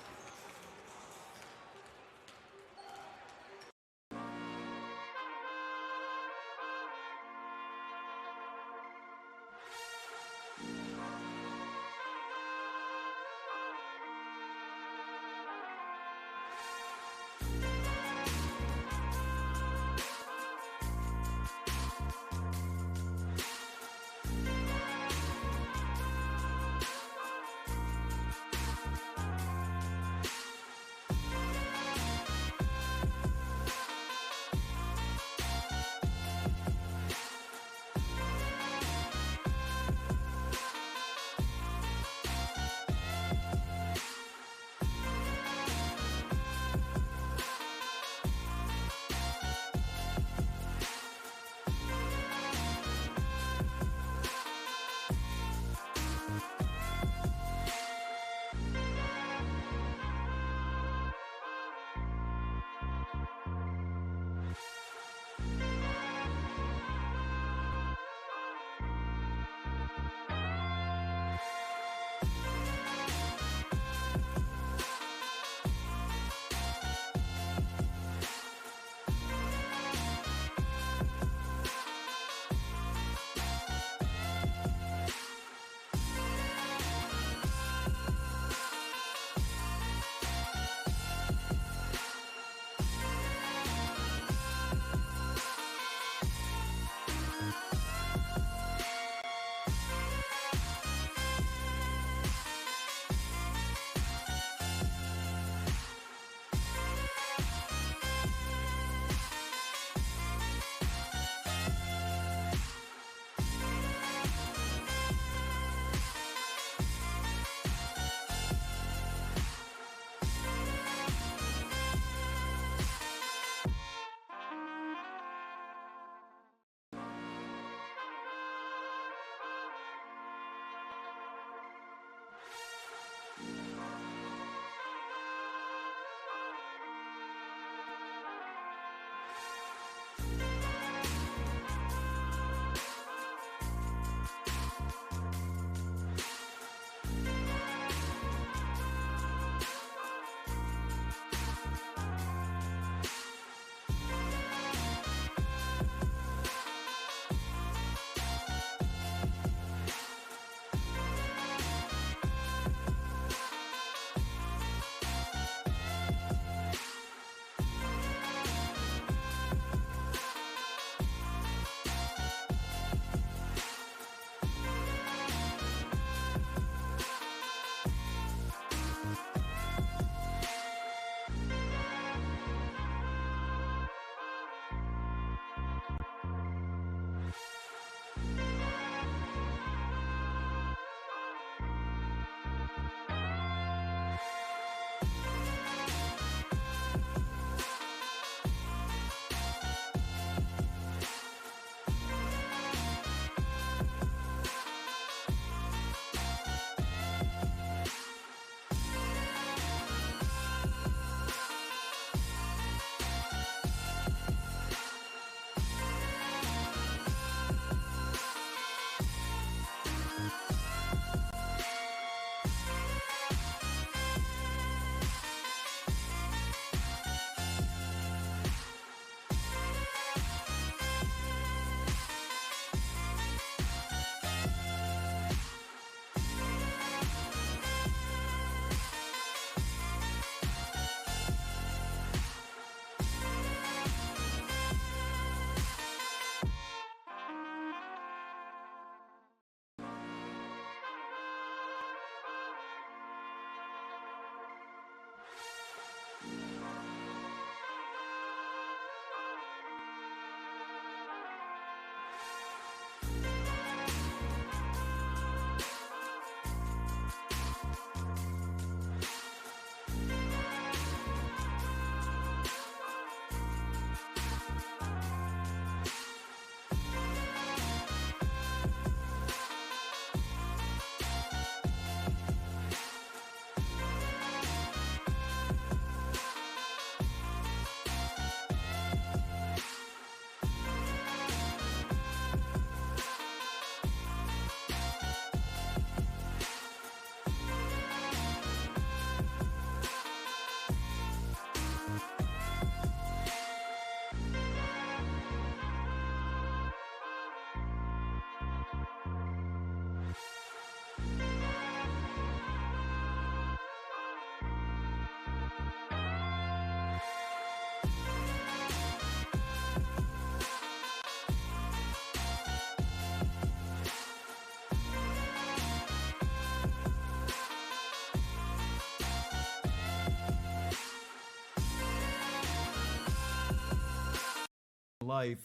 life,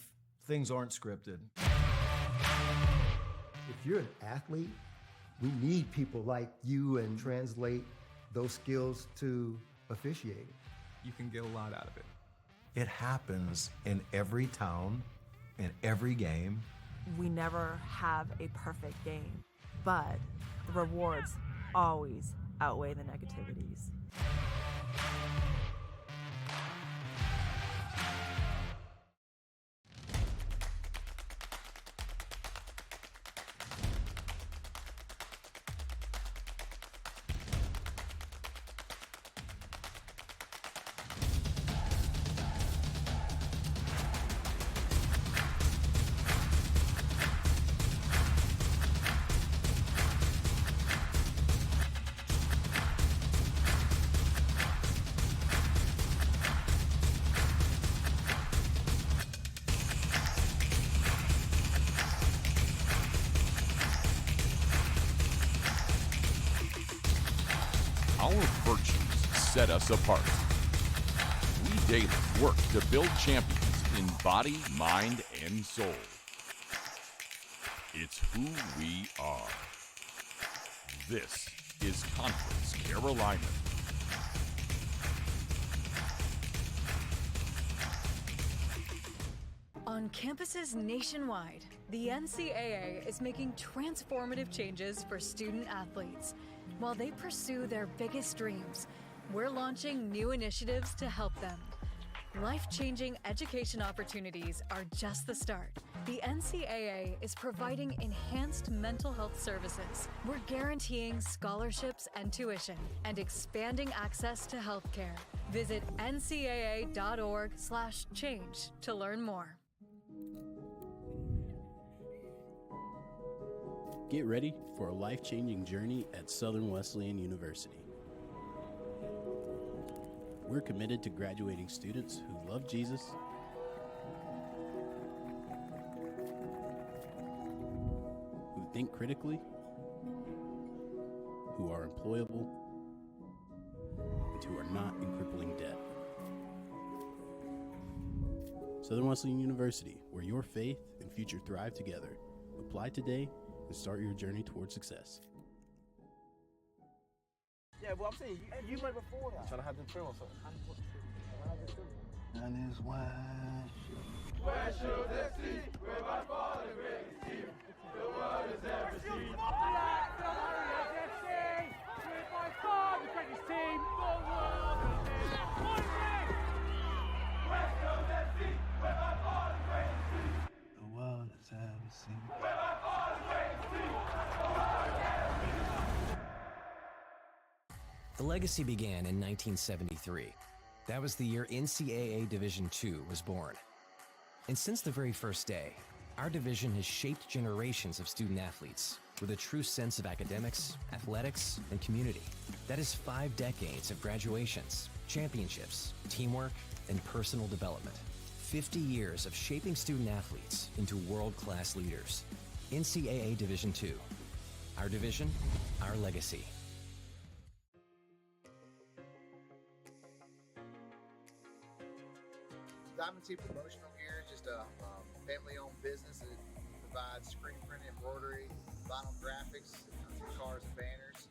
things aren't scripted. If you're an athlete, we need people like you and translate those skills to officiating. You can get a lot out of it. It happens in every town, in every game. We never have a perfect game, but the rewards always outweigh the negativities. Our virtues set us apart. We daily work to build champions in body, mind, and soul. It's who we are. This is Conference Carolina. On campuses nationwide, the NCAA is making transformative changes for student athletes. While they pursue their biggest dreams, we're launching new initiatives to help them. Life-changing education opportunities are just the start. The NCAA is providing enhanced mental health services. We're guaranteeing scholarships and tuition and expanding access to healthcare. Visit ncaa.org/change to learn more. Get ready for a life-changing journey at Southern Wesleyan University. We're committed to graduating students who love Jesus, who think critically, who are employable, and who are not in crippling debt. Southern Wesleyan University, where your faith and future thrive together. Apply today and start your journey toward success. Yeah, well, I'm saying, you went before that. Trying to have the trim or something. And it's wide. West Shore FC, we're by far the greatest team the world has ever seen. Black Warriors FC, we're by far the greatest team the world has ever seen. West Shore FC, we're by far the greatest team The world has ever seen. we're by far the greatest team the world has ever seen. The legacy began in 1973. That was the year NCAA Division II was born. And since the very first day, our division has shaped generations of student athletes with a true sense of academics, athletics, and community. That is 5 decades of graduations, championships, teamwork, and personal development. 50 years of shaping student athletes into world-class leaders. NCAA Division II. Our division, our legacy. Diamond Team Promotional Gear is just a family-owned business that provides screen printing, embroidery, vinyl graphics, cars and banners.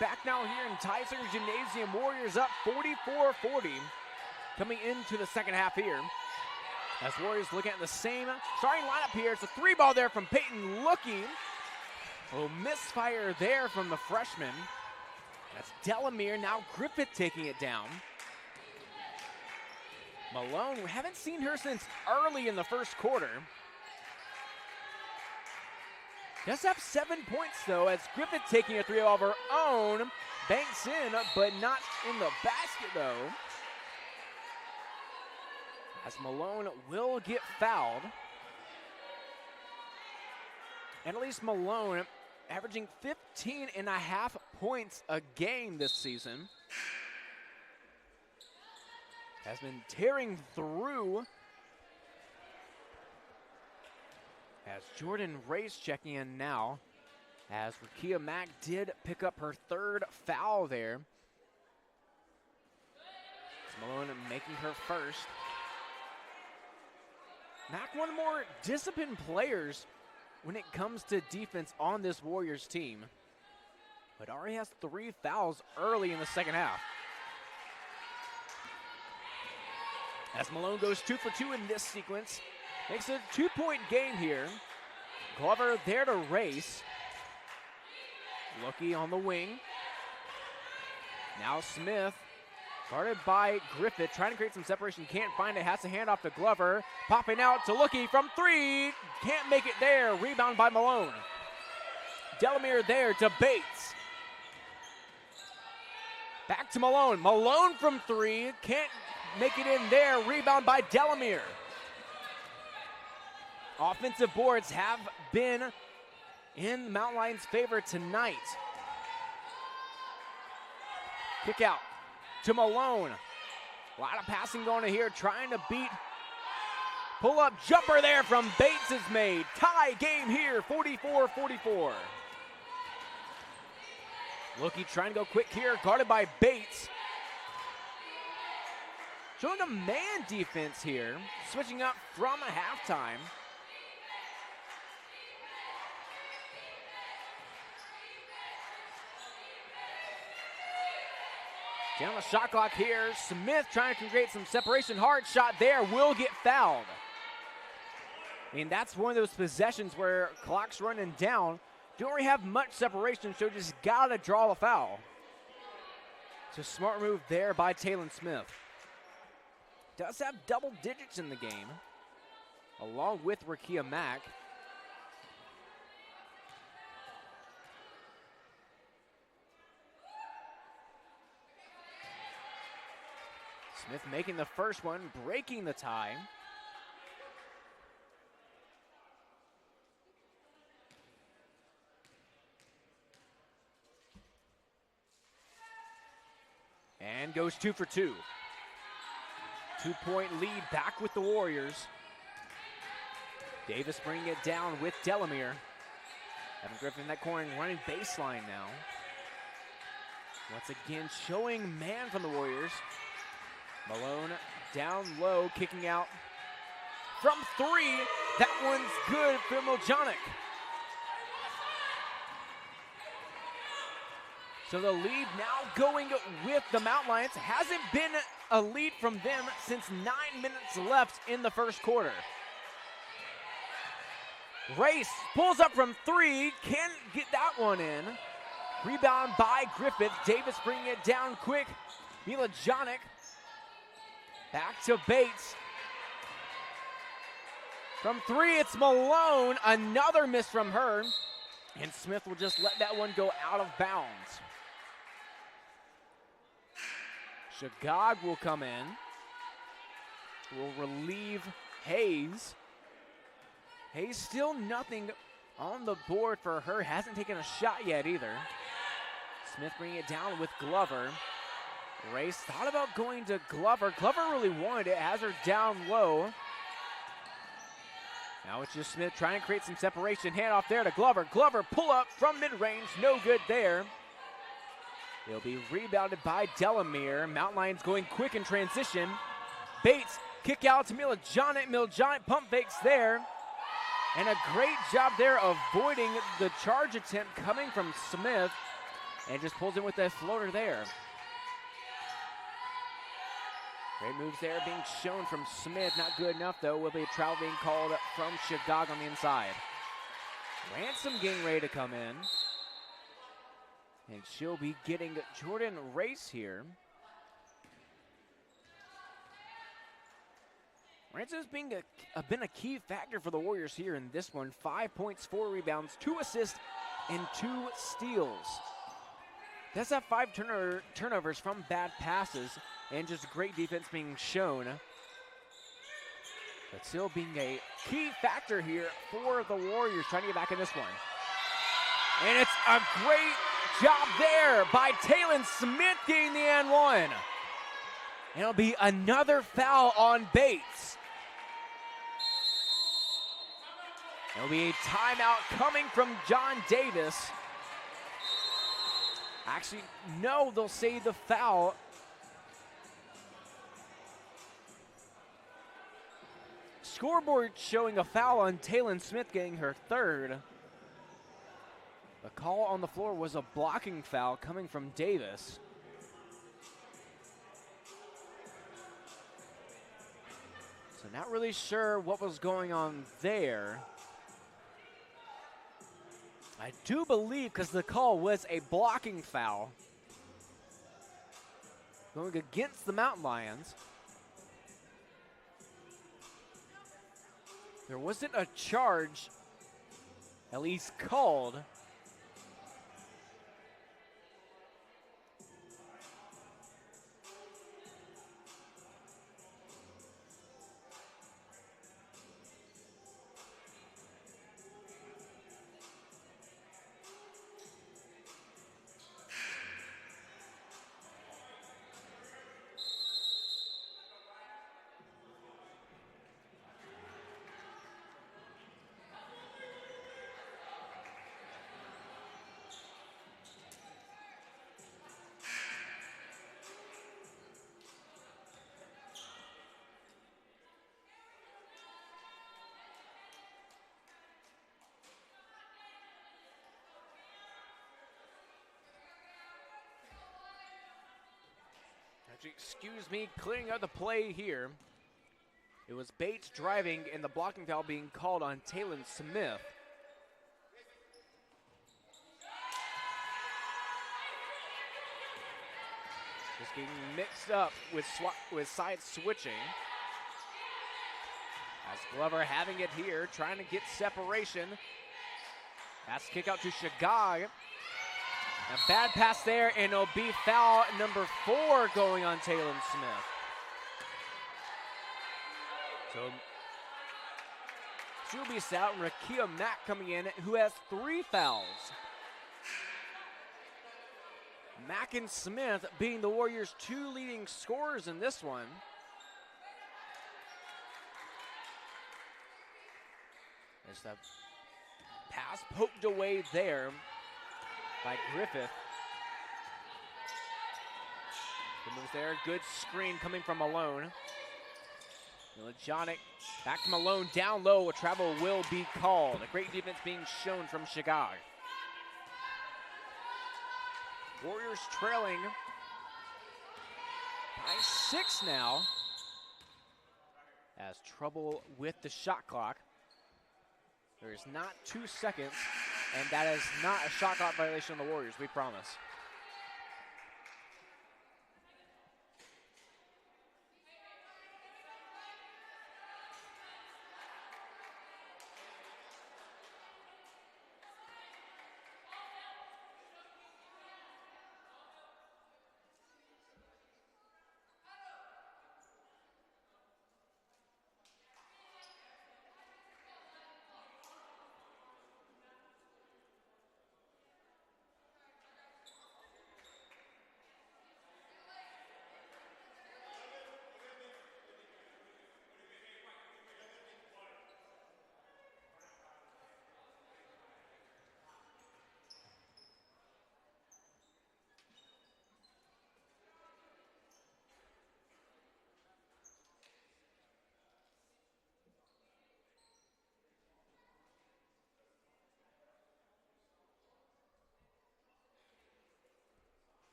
back now here in Tyson Gymnasium. Warriors up 44-40 coming into the second half here. As Warriors looking at the same starting lineup here. It's a three ball there from Peyton looking. Oh, misfire there from the freshman. That's Delamere, now Griffith taking it down. Malone, we haven't seen her since early in the first quarter. Does have 7 points though, as Griffith taking a three of her own. Banks in, but not in the basket though. As Malone will get fouled. Annalise Malone averaging 15.5 points a game this season. Has been tearing through. As Jordan Race checking in now. As Rakia Mack did pick up her third foul there. As Malone making her first. Mack, one of the more disciplined players when it comes to defense on this Warriors team. But already has 3 fouls early in the second half. As Malone goes 2 for 2 in this sequence. Makes it a 2-point game here. Glover there to race. Looky on the wing. Now Smith. Guarded by Griffith, trying to create some separation, can't find it, has to hand off to Glover. Popping out to Looky from 3, can't make it there, rebound by Malone. Delamere there to Bates. Back to Malone, Malone from 3, can't make it in there, rebound by Delamere. Offensive boards have been in Mountain Lions' favor tonight. Kick out to Malone. A lot of passing going on here, trying to beat. Pull-up jumper there from Bates is made. Tie game here, 44-44. Looky trying to go quick here, guarded by Bates. Showing a man defense here, switching up from halftime. Down the shot clock here. Smith trying to create some separation. Hard shot there, will get fouled. I mean, that's one of those possessions where clock's running down. Don't really have much separation, so just gotta draw a foul. It's a smart move there by Taylon Smith. Does have double digits in the game, along with Rakia Mack. Smith making the first one, breaking the tie. And goes 2 for 2. 2-point lead back with the Warriors. Davis bringing it down with Delamere. Evan Griffin in that corner running baseline now. Once again showing man from the Warriors. Malone down low, kicking out from 3. That one's good for Miljanic. So the lead now going with the Mountain Lions. Hasn't been a lead from them since 9 minutes left in the first quarter. Race pulls up from 3, can't get that one in. Rebound by Griffith. Davis bringing it down quick. Miljanic. Back to Bates. From 3, it's Malone. Another miss from her. And Smith will just let that one go out of bounds. Shagag will come in. Will relieve Hayes. Hayes still nothing on the board for her. Hasn't taken a shot yet either. Smith bringing it down with Glover. Race thought about going to Glover. Glover really wanted it, has her down low. Now it's just Smith trying to create some separation. Hand off there to Glover. Glover pull up from mid-range, no good there. It'll be rebounded by Delamere. Mountain Lions going quick in transition. Bates kick out to Miljanic. Miljanic pump fakes there. And a great job there avoiding the charge attempt coming from Smith. and just pulls in with a floater there. Great moves there being shown from Smith. Not good enough, though. Will be a travel being called from Chicago on the inside. Ransom getting ready to come in. And she'll be getting Jordan Race here. Ransom's been a key factor for the Warriors here in this one. 5 points, 4 rebounds, 2 assists, and 2 steals. That's that 5 turnovers from bad passes and just great defense being shown. But still being a key factor here for the Warriors trying to get back in this one. And it's a great job there by Talon Smith getting the and one. And it'll be another foul on Bates. It'll be a timeout coming from John Davis. Actually, no, they'll say the foul. Scoreboard showing a foul on Talon Smith getting her third. The call on the floor was a blocking foul coming from Davis. So not really sure what was going on there. I do believe, because the call was a blocking foul going against the Mountain Lions. There wasn't a charge, at least called. Excuse me, clearing out the play here. It was Bates driving and the blocking foul being called on Talon Smith. Just getting mixed up with side switching. As Glover having it here, trying to get separation. Pass kick out to Shagag. A bad pass there, and it'll be foul number 4 going on Talon Smith. So she'll be out, and Rakia Mack coming in, who has 3 fouls. Mack and Smith being the Warriors' 2 leading scorers in this one. As the pass poked away there by Griffith. Good moves there, good screen coming from Malone. Milajonic back to Malone, down low, a travel will be called. A great defense being shown from Chicago. Warriors trailing by 6 now. As trouble with the shot clock. There is not 2 seconds, and that is not a shot clock violation on the Warriors, we promise.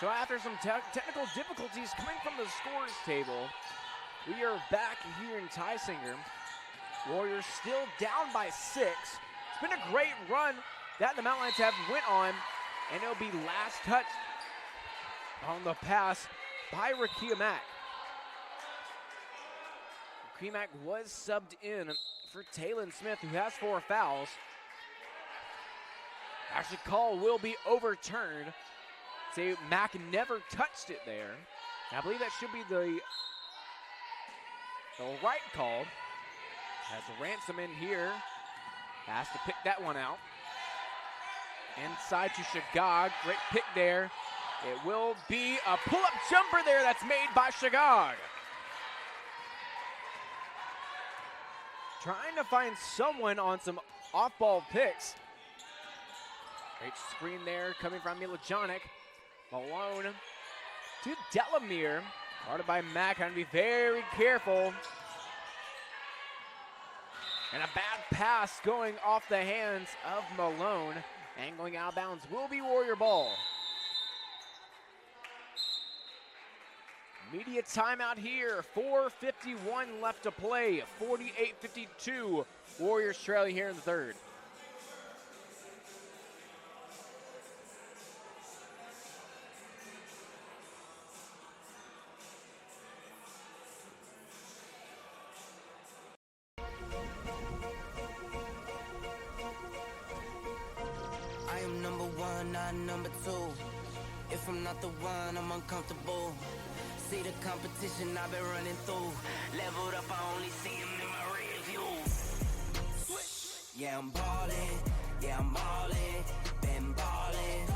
So after some technical difficulties coming from the scores table, we are back here in Tysinger. Warriors still down by 6. It's been a great run that the Mountain Lions have went on, and it'll be last touch on the pass by Rakia Mack. Rakia Mack was subbed in for Taylon Smith, who has 4 fouls. Actually, call will be overturned. Say Mack never touched it there. I believe that should be the right call. Has Ransom in here. Has to pick that one out. Inside to Shagag. Great pick there. It will be a pull-up jumper there that's made by Shagag. Trying to find someone on some off-ball picks. Great screen there coming from Milojanic. Malone to Delamere. Guarded by Mack. Trying to be very careful. And a bad pass going off the hands of Malone. And going out of bounds will be Warrior ball. Media timeout here. 4:51 left to play. 48-52. Warriors trailing here in the third. I am number one, not number two. If I'm not the one, I'm uncomfortable. See the competition I've been running through. Leveled up, I only see them in my rear view. Yeah, I'm ballin', yeah, I'm ballin', been ballin'.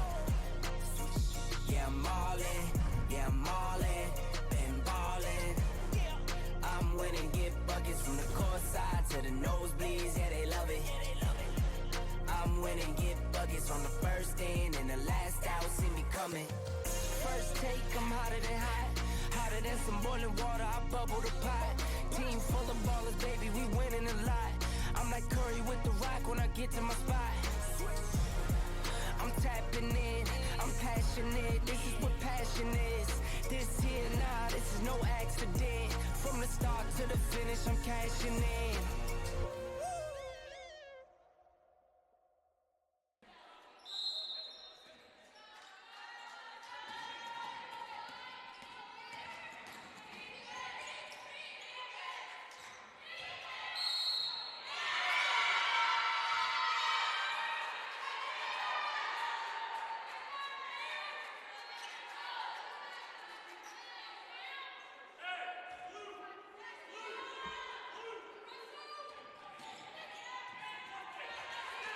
Yeah, I'm ballin', yeah, I'm ballin', been ballin'. I'm winning, get buckets from the court side to the nosebleeds, yeah, they love it. I'm winning, get buckets from the first in and the last out, see me coming. First take, I'm hotter than hot. Hotter than some boiling water, I bubble the pot. Team full of ballers, baby, we winning a lot. I'm like Curry with the rock when I get to my spot. I'm tapping in, I'm passionate, this is what passion is. This here, nah, this is no accident. From the start to the finish, I'm cashing in.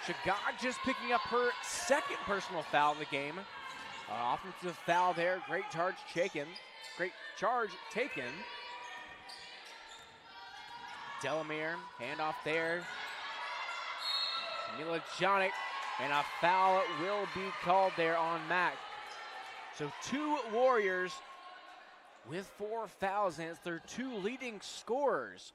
Shagag just picking up her second personal foul of the game. Offensive foul there. Great charge taken. Great charge taken. Delamere, handoff there. Milojanic, and a foul will be called there on Mack. So 2 Warriors with 4 fouls, and it's their 2 leading scorers.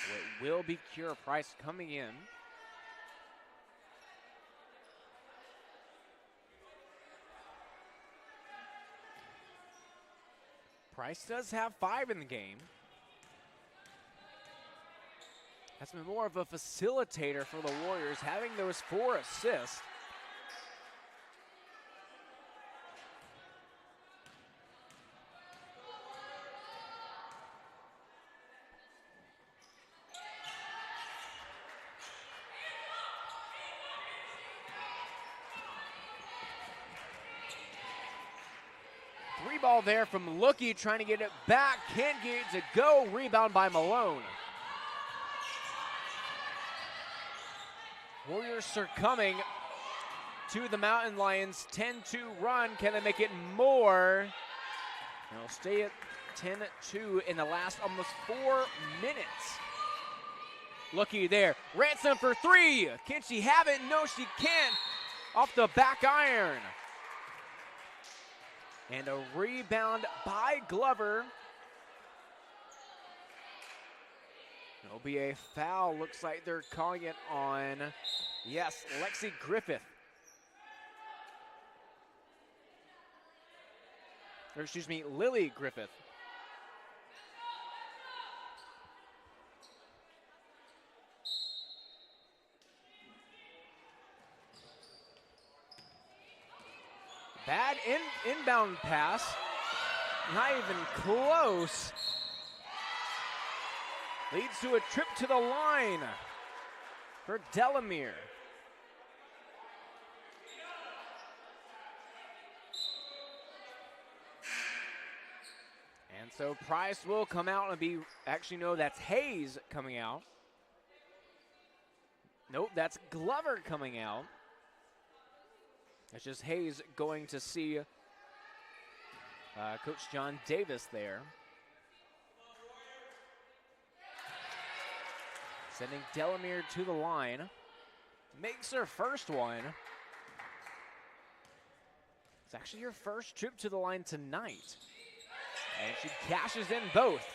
It will be Kira Price coming in. Price does have 5 in the game. That's been more of a facilitator for the Warriors, having those 4 assists. Ball there from Lookie, trying to get it back. Can't get it to go. Rebound by Malone. Warriors succumbing to the Mountain Lions. 10-2 run. Can they make it more? They'll stay at 10-2 in the last almost 4 minutes. Lookie there. Ransom for 3. Can she have it? No, she can't. Off the back iron. And a rebound by Glover. It'll be a foul. Looks like they're calling it on, yes, Lexi Griffith. Or excuse me, Lily Griffith. Bad inbound pass. Not even close. Leads to a trip to the line for Delamere. And so Price will come out and be, actually no, that's Hayes coming out. Nope, that's Glover coming out. It's just Hayes going to see Coach John Davis there. Sending Delamere to the line. Makes her first one. It's actually her first trip to the line tonight. And she cashes in both.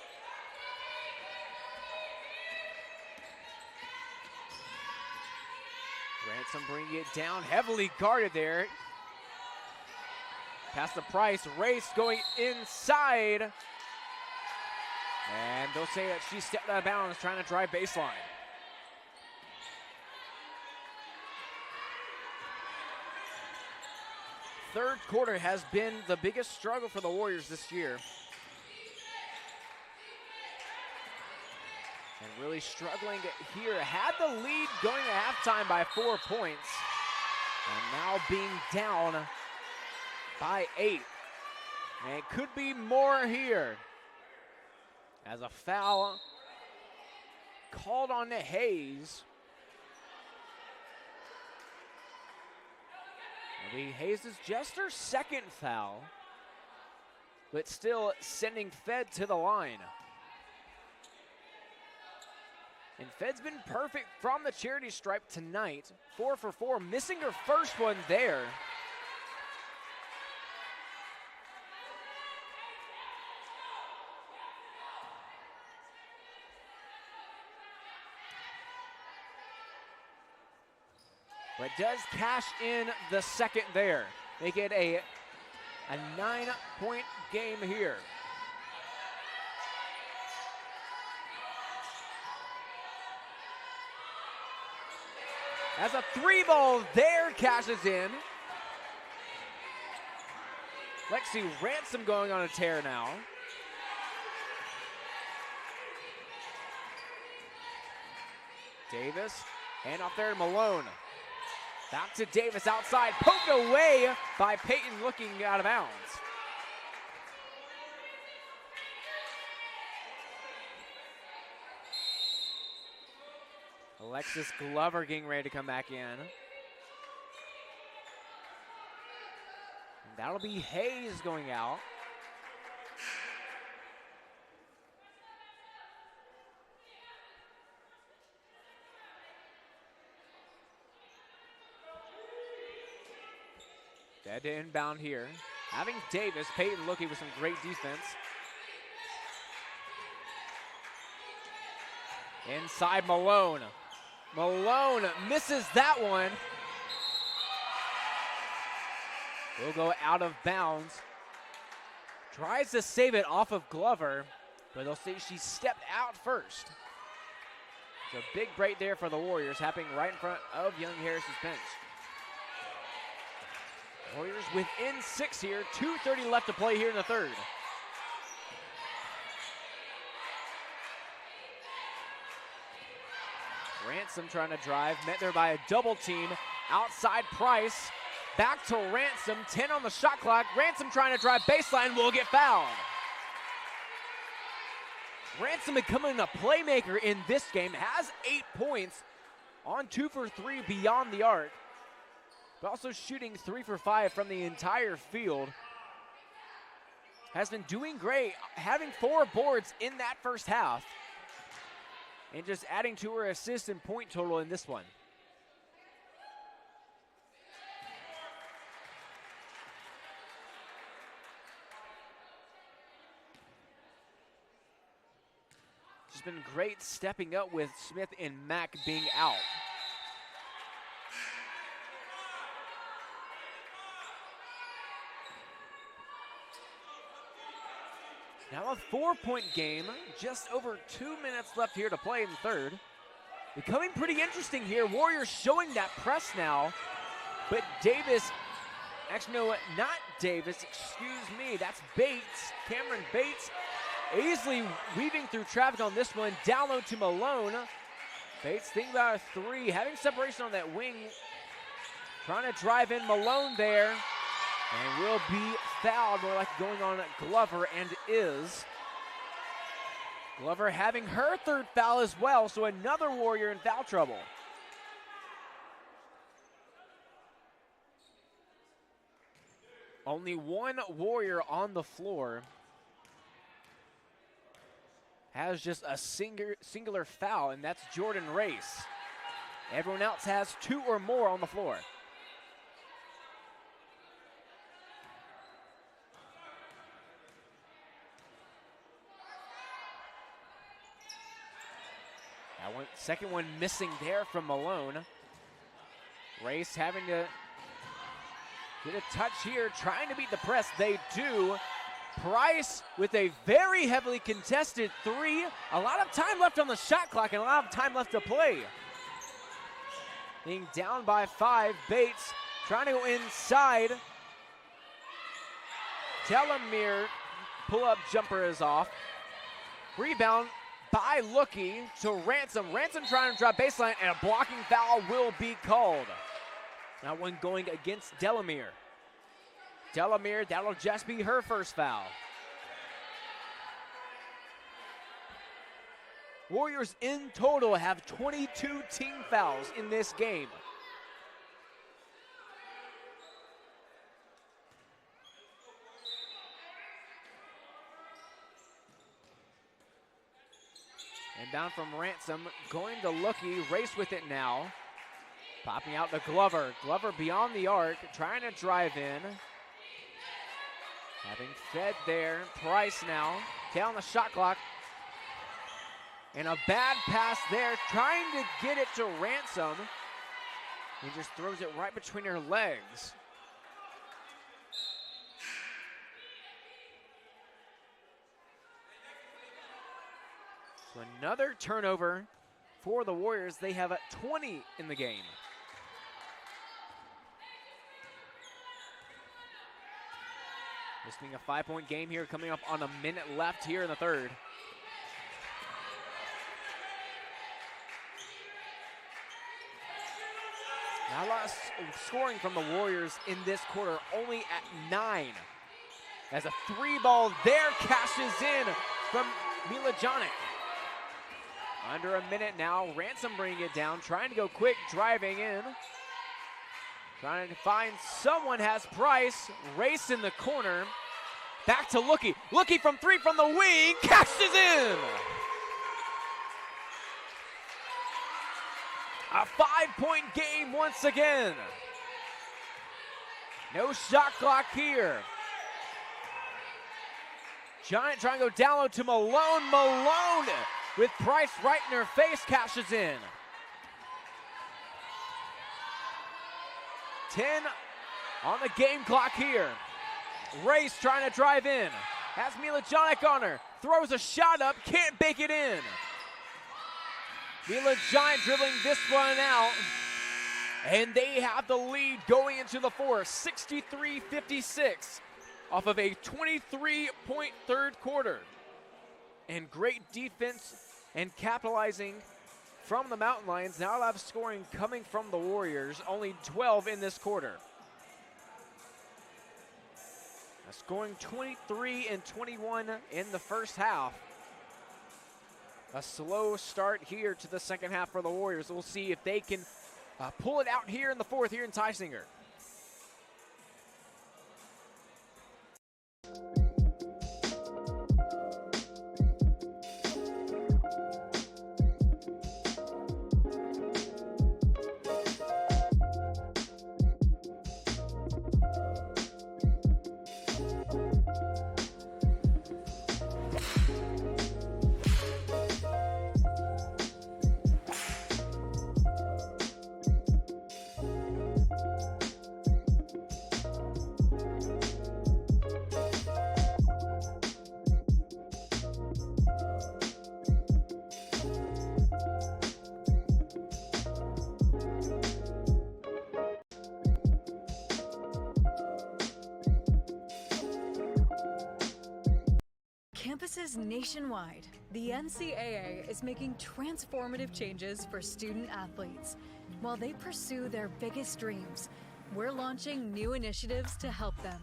Ransom bringing it down, heavily guarded there. Past the Price, Race going inside. And they'll say that she stepped out of bounds trying to drive baseline. Third quarter has been the biggest struggle for the Warriors this year. And really struggling here. Had the lead going to halftime by 4 points. And now being down by 8. And it could be more here. As a foul called on to Hayes. Hayes is just her second foul, but still sending Fed to the line. And Fed's been perfect from the charity stripe tonight. 4 for 4, missing her first one there. But does cash in the second there. Make it a 9-point game here. As a 3-ball there cashes in. Lexi Ransom going on a tear now. Davis, hand off there to Malone. Back to Davis outside, poked away by Peyton looking out of bounds. Alexis Glover getting ready to come back in. And that'll be Hayes going out. Dead to inbound here. Having Davis, Peyton looking with some great defense. Inside Malone. Malone misses that one. Will go out of bounds. Tries to save it off of Glover, but they'll say she stepped out first. It's a big break there for the Warriors, happening right in front of Young Harris's bench. Warriors within 6 here, 2:30 left to play here in the third. Ransom trying to drive, met there by a double team. Outside Price, back to Ransom, 10 on the shot clock. Ransom trying to drive baseline, will get fouled. Ransom becoming a playmaker in this game, has 8 points on 2 for 3 beyond the arc. But also shooting 3 for 5 from the entire field. Has been doing great, having 4 boards in that first half. And just adding to her assist and point total in this one. She's been great stepping up with Smith and Mack being out. Now a 4-point game, just over 2 minutes left here to play in the third. Becoming pretty interesting here. Warriors showing that press now, but Davis, actually no, not Davis, excuse me, that's Bates, Cameron Bates, easily weaving through traffic on this one, down low to Malone. Bates thinking about a three, having separation on that wing, trying to drive in Malone there, and will be fouled, more like going on Glover, and is. Glover having her third foul as well, so another Warrior in foul trouble. Only one Warrior on the floor has just a singular foul, and that's Jordan Race. Everyone else has 2 or more on the floor. Second one missing there from Malone. Race having to get a touch here, trying to beat the press. They do. Price with a very heavily contested three. A lot of time left on the shot clock and a lot of time left to play. Being down by 5, Bates trying to go inside. Delamere, pull-up jumper is off. Rebound by Lookie to Ransom. Ransom trying to drop baseline, and a blocking foul will be called. That one going against Delamere. Delamere, that'll just be her first foul. Warriors in total have 22 team fouls in this game. And down from Ransom, going to Lookie, Race with it now. Popping out to Glover. Glover beyond the arc, trying to drive in. Having fed there, Price now, down the shot clock. And a bad pass there, trying to get it to Ransom. He just throws it right between her legs. So another turnover for the Warriors. They have 20 in the game. This being a 5-point game here, coming up on a minute left here in the third. Now last scoring from the Warriors in this quarter, only at 9. As a 3-ball there cashes in from Milajanic. Under a minute now, Ransom bringing it down, trying to go quick, driving in. Trying to find someone, has Price, Race in the corner. Back to Lookie. Lookie from 3 from the wing, cashes in! A 5-point game once again. No shot clock here. Giant trying to go down low to Malone. Malone with Price right in her face, cashes in. 10 on the game clock here. Race trying to drive in. Has Milajanic on her. Throws a shot up, can't bake it in. Milajanic dribbling this one out. And they have the lead going into the fourth, 63-56, off of a 23-point third quarter. And great defense and capitalizing from the Mountain Lions. Now a lot of scoring coming from the Warriors, only 12 in this quarter. Scoring 23 and 21 in the first half. A slow start here to the second half for the Warriors. We'll see if they can pull it out here in the fourth here in Tysinger. campuses nationwide, the NCAA is making transformative changes for student athletes. While they pursue their biggest dreams, we're launching new initiatives to help them.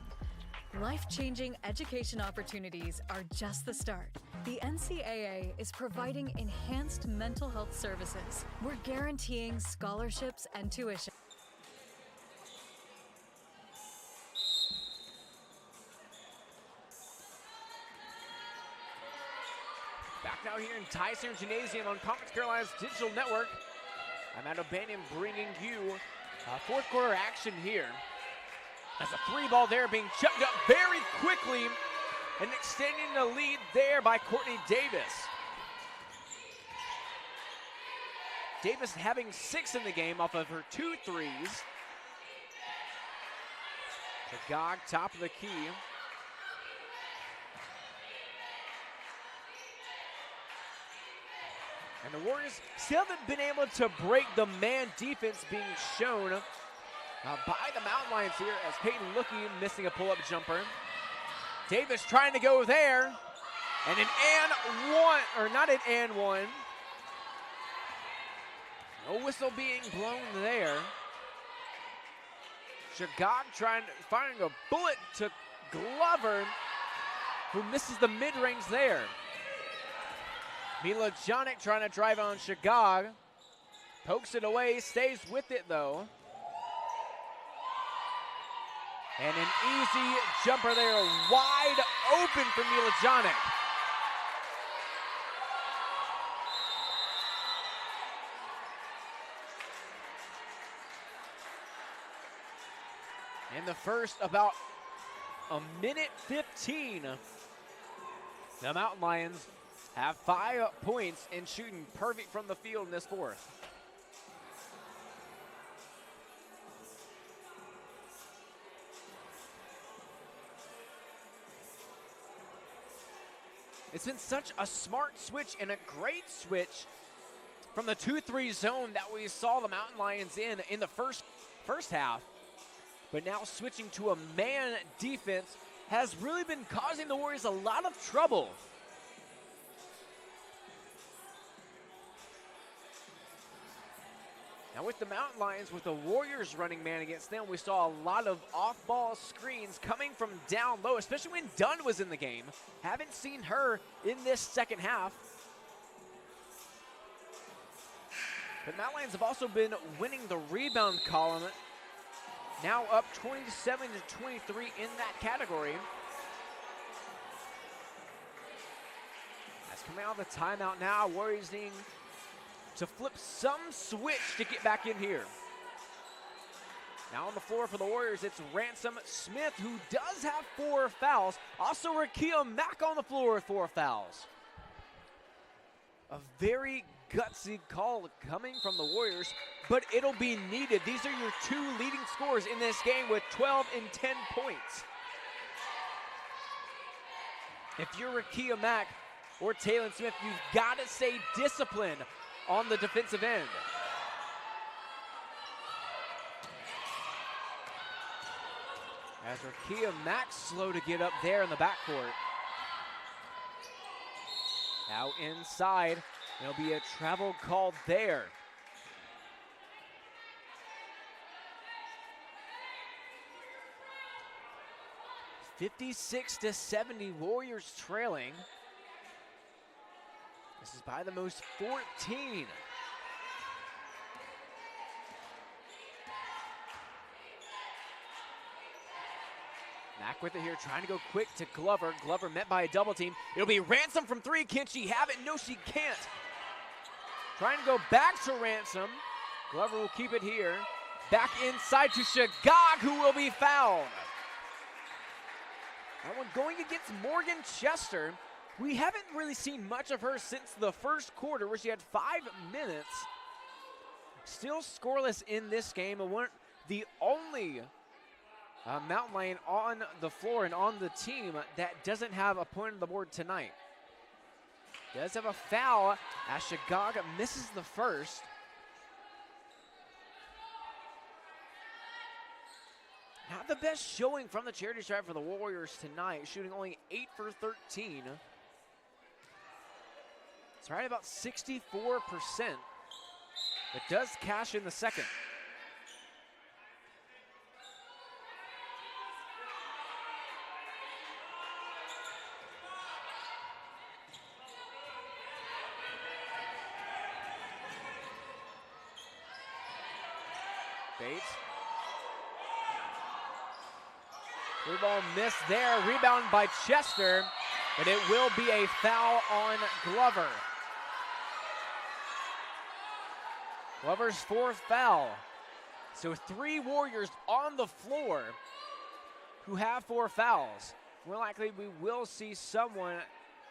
Life-changing education opportunities are just the start. The NCAA is providing enhanced mental health services. We're guaranteeing scholarships and tuition. Back now here in Tyson Gymnasium on Conference Carolina's digital network. I'm Matt O'Banion bringing you fourth quarter action here. As a three ball there being chucked up very quickly and extending the lead there by Courtney Davis. Davis having 6 in the game off of her 2 threes. Agag, top of the key. And the Warriors still haven't been able to break the man defense being shown by the Mountain Lions here, as Peyton Lookie missing a pull-up jumper. Davis trying to go there. And an and one, or not an and one. No whistle being blown there. Shagag firing a bullet to Glover, who misses the mid-range there. Mila Jonic trying to drive on Shagag. Pokes it away, stays with it though. And an easy jumper there, wide open for Mila Jonic. In the first, about a minute 15, the Mountain Lions have 5 points and shooting perfect from the field in this fourth. It's been such a smart switch and a great switch from the 2-3 zone that we saw the Mountain Lions in the first half. But now switching to a man defense has really been causing the Warriors a lot of trouble. Now with the Mountain Lions, with the Warriors running man against them, we saw a lot of off-ball screens coming from down low, especially when Dunn was in the game. Haven't seen her in this second half. But Mountain Lions have also been winning the rebound column, now up 27 to 23 in that category. That's coming out of the timeout now. Warriors needing to flip some switch to get back in here. Now on the floor for the Warriors, it's Ransom Smith, who does have 4 fouls. Also Rakia Mack on the floor with 4 fouls. A very gutsy call coming from the Warriors, but it'll be needed. These are your 2 leading scorers in this game with 12 and 10 points. If you're Rakia Mack or Taylor Smith, you've got to stay disciplined on the defensive end. As Rakia Mack slow to get up there in the backcourt. Now inside, there'll be a travel called there. (56-70), Warriors trailing. This is by the most 14. Mack with it here, trying to go quick to Glover. Glover met by a double team. It'll be Ransom from 3. Can she have it? No, she can't. Trying to go back to Ransom. Glover will keep it here. Back inside to Shagag, who will be fouled. That one going against Morgan Chester. We haven't really seen much of her since the first quarter, where she had 5 minutes. Still scoreless in this game, and the only Mountain Lion on the floor and on the team that doesn't have a point on the board tonight. Does have a foul as Shagag misses the first. Not the best showing from the charity stripe for the Warriors tonight, shooting only 8 for 13. It's right about 64%. It does cash in the second. Bates. Blue ball missed there. Rebound by Chester, but it will be a foul on Glover. Glover's fourth foul. So 3 Warriors on the floor who have 4 fouls. More likely we will see someone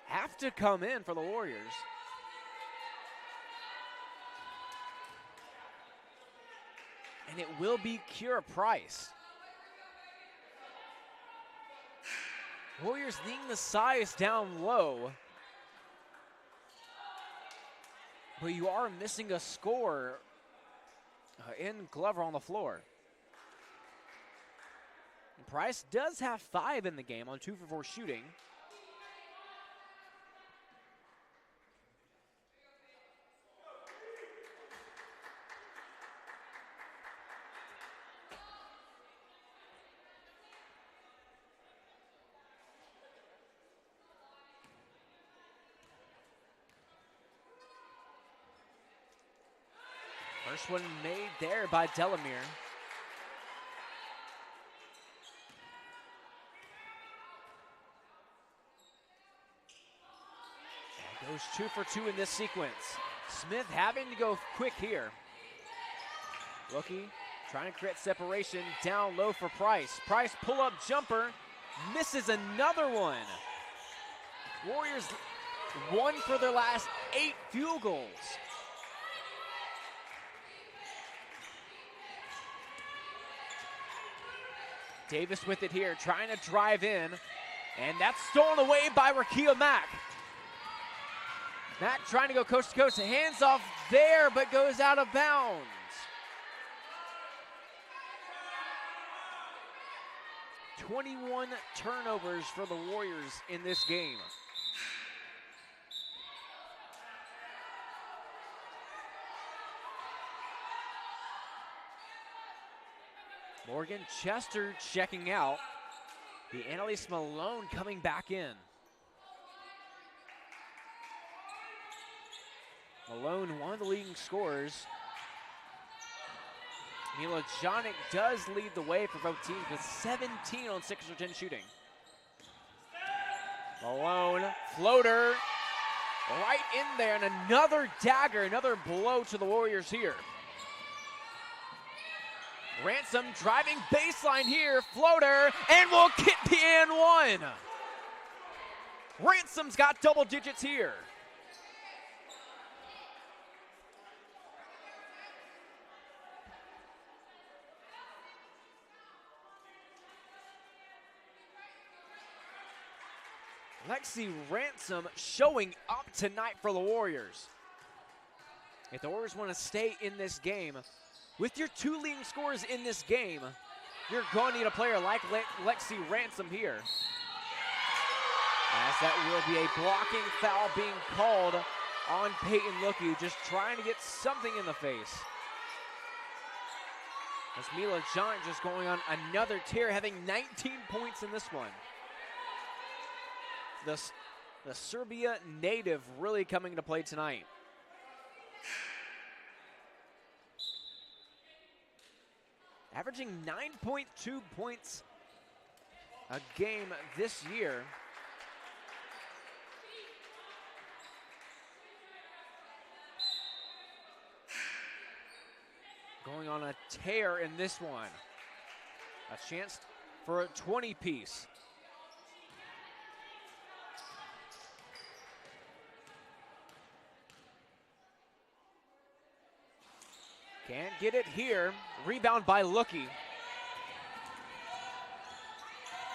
have to come in for the Warriors. And it will be Kira Price. Warriors needing the size down low. But you are missing a score in Glover on the floor. And Price does have 5 in the game on 2 for 4 shooting. First one made there by Delamere. And goes 2 for 2 in this sequence. Smith having to go quick here. Rookie trying to create separation down low for Price. Price pull-up jumper, misses another one. Warriors 1 for their last 8 field goals. Davis with it here, trying to drive in, and that's stolen away by Rakia Mack. Mack trying to go coast to coast, hands off there, but goes out of bounds. "21 turnovers for the Warriors in this game. Morgan Chester checking out. The Annalise Malone coming back in. Malone, one of the leading scorers. Mila Jonic does lead the way for both teams with 17 on 6 or 10 shooting. Malone, floater, right in there, and another dagger, another blow to the Warriors here. Ransom driving baseline here, floater, and will get the and one. Ransom's got double digits here. Lexi Ransom showing up tonight for the Warriors. If the Warriors want to stay in this game, with your 2 leading scorers in this game, you're going to need a player like Lexi Ransom here. As that will be a blocking foul being called on Peyton Lookie, just trying to get something in the face. As Mila John just going on another tear, having 19 points in this one. The Serbia native really coming to play tonight. Averaging 9.2 points a game this year. Going on a tear in this one. A chance for a 20-piece. Can't get it here. Rebound by Lookie.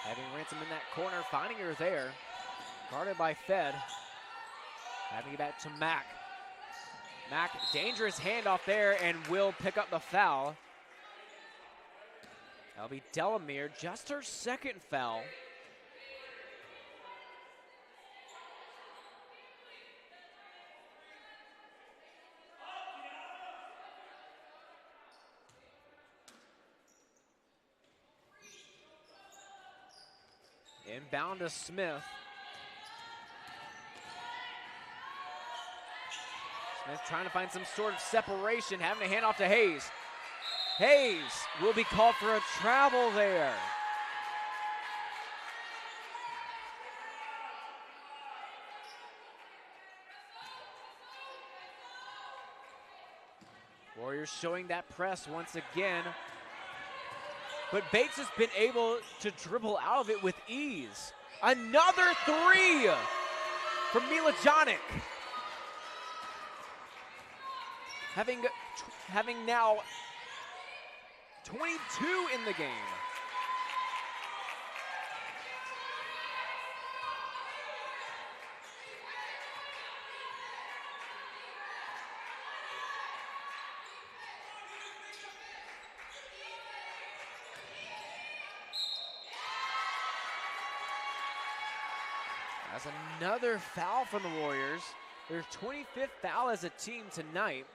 Having Ransom in that corner, finding her there. Guarded by Fed. Having it back to Mack. Mack, dangerous handoff there and will pick up the foul. That'll be Delamere, just her second foul. Inbound to Smith. Smith trying to find some sort of separation, having a handoff to Hayes. Hayes will be called for a travel there. Warriors showing that press once again. But Bates has been able to dribble out of it with ease. Another three from Milajanic. Having now 22 in the game. That's another foul from the Warriors. Their 25th foul as a team tonight.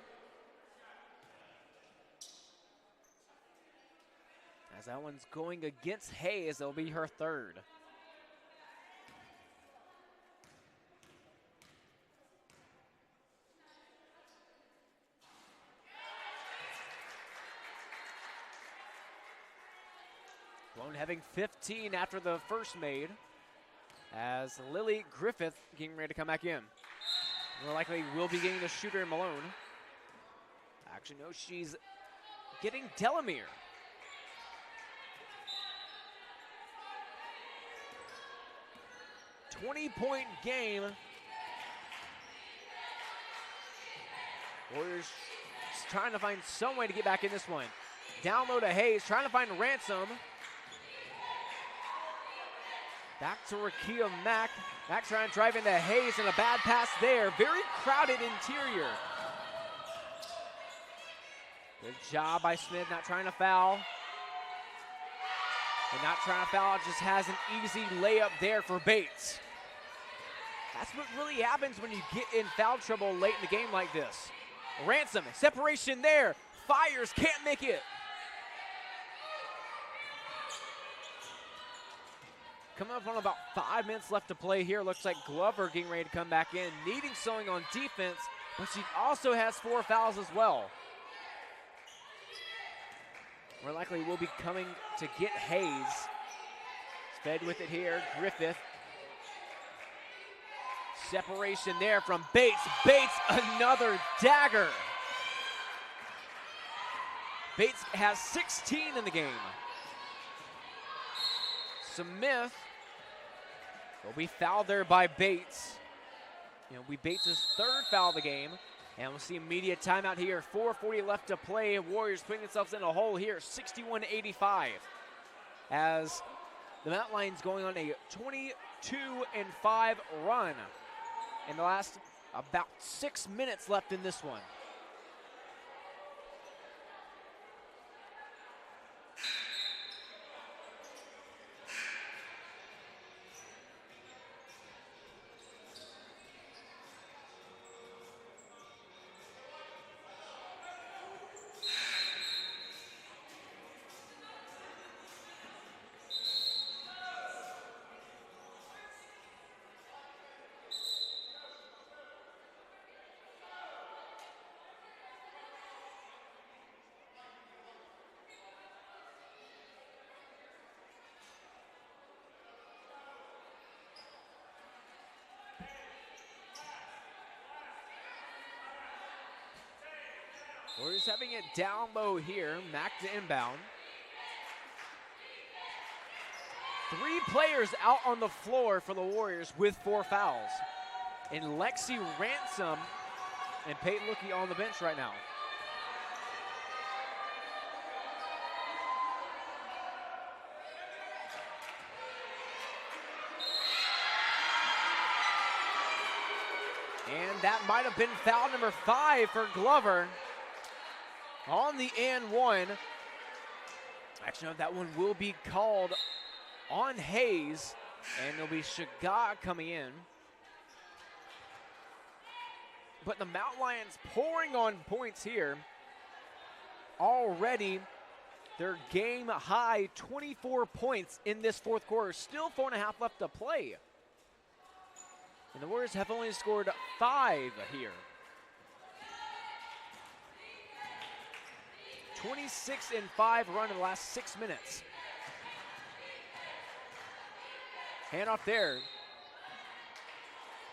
As that one's going against Hayes, it'll be her third. Lone having 15 after the first made, as Lily Griffith getting ready to come back in. More likely will be getting the shooter in Malone. Actually, no, she's getting Delamere. .20 game. Warriors trying to find some way to get back in this one. Down low to Hayes, trying to find Ransom. Back to Rakia Mack. Mack trying to drive into Hayes, and a bad pass there. Very crowded interior. Good job by Smith, not trying to foul. And not trying to foul, just has an easy layup there for Bates. That's what really happens when you get in foul trouble late in the game like this. Ransom, separation there. Fires, can't make it. Coming up on about 5 minutes left to play here. Looks like Glover getting ready to come back in, needing something on defense, but she also has 4 fouls as well. More likely will be coming to get Hayes. Sped with it here, Griffith. Separation there from Bates. Bates, another dagger. Bates has 16 in the game. Smith will be fouled there by Bates. It'll be Bates' third foul of the game. And we'll see immediate timeout here. 4:40 left to play. Warriors putting themselves in a hole here, 61-85. As the Mountain Lions going on a 22-5 run in the last about 6 minutes left in this one. Warriors having it down low here. Mack to inbound. 3 players out on the floor for the Warriors with 4 fouls. And Lexi Ransom and Peyton Lookie on the bench right now. And that might have been foul number 5 for Glover. On the and one. Actually, no, that one will be called on Hayes, and it'll be Shagat coming in. But the Mountain Lions pouring on points here. Already their game high 24 points in this fourth quarter. Still 4.5 left to play. And the Warriors have only scored 5 here. 26-5 run in the last 6 minutes. Handoff there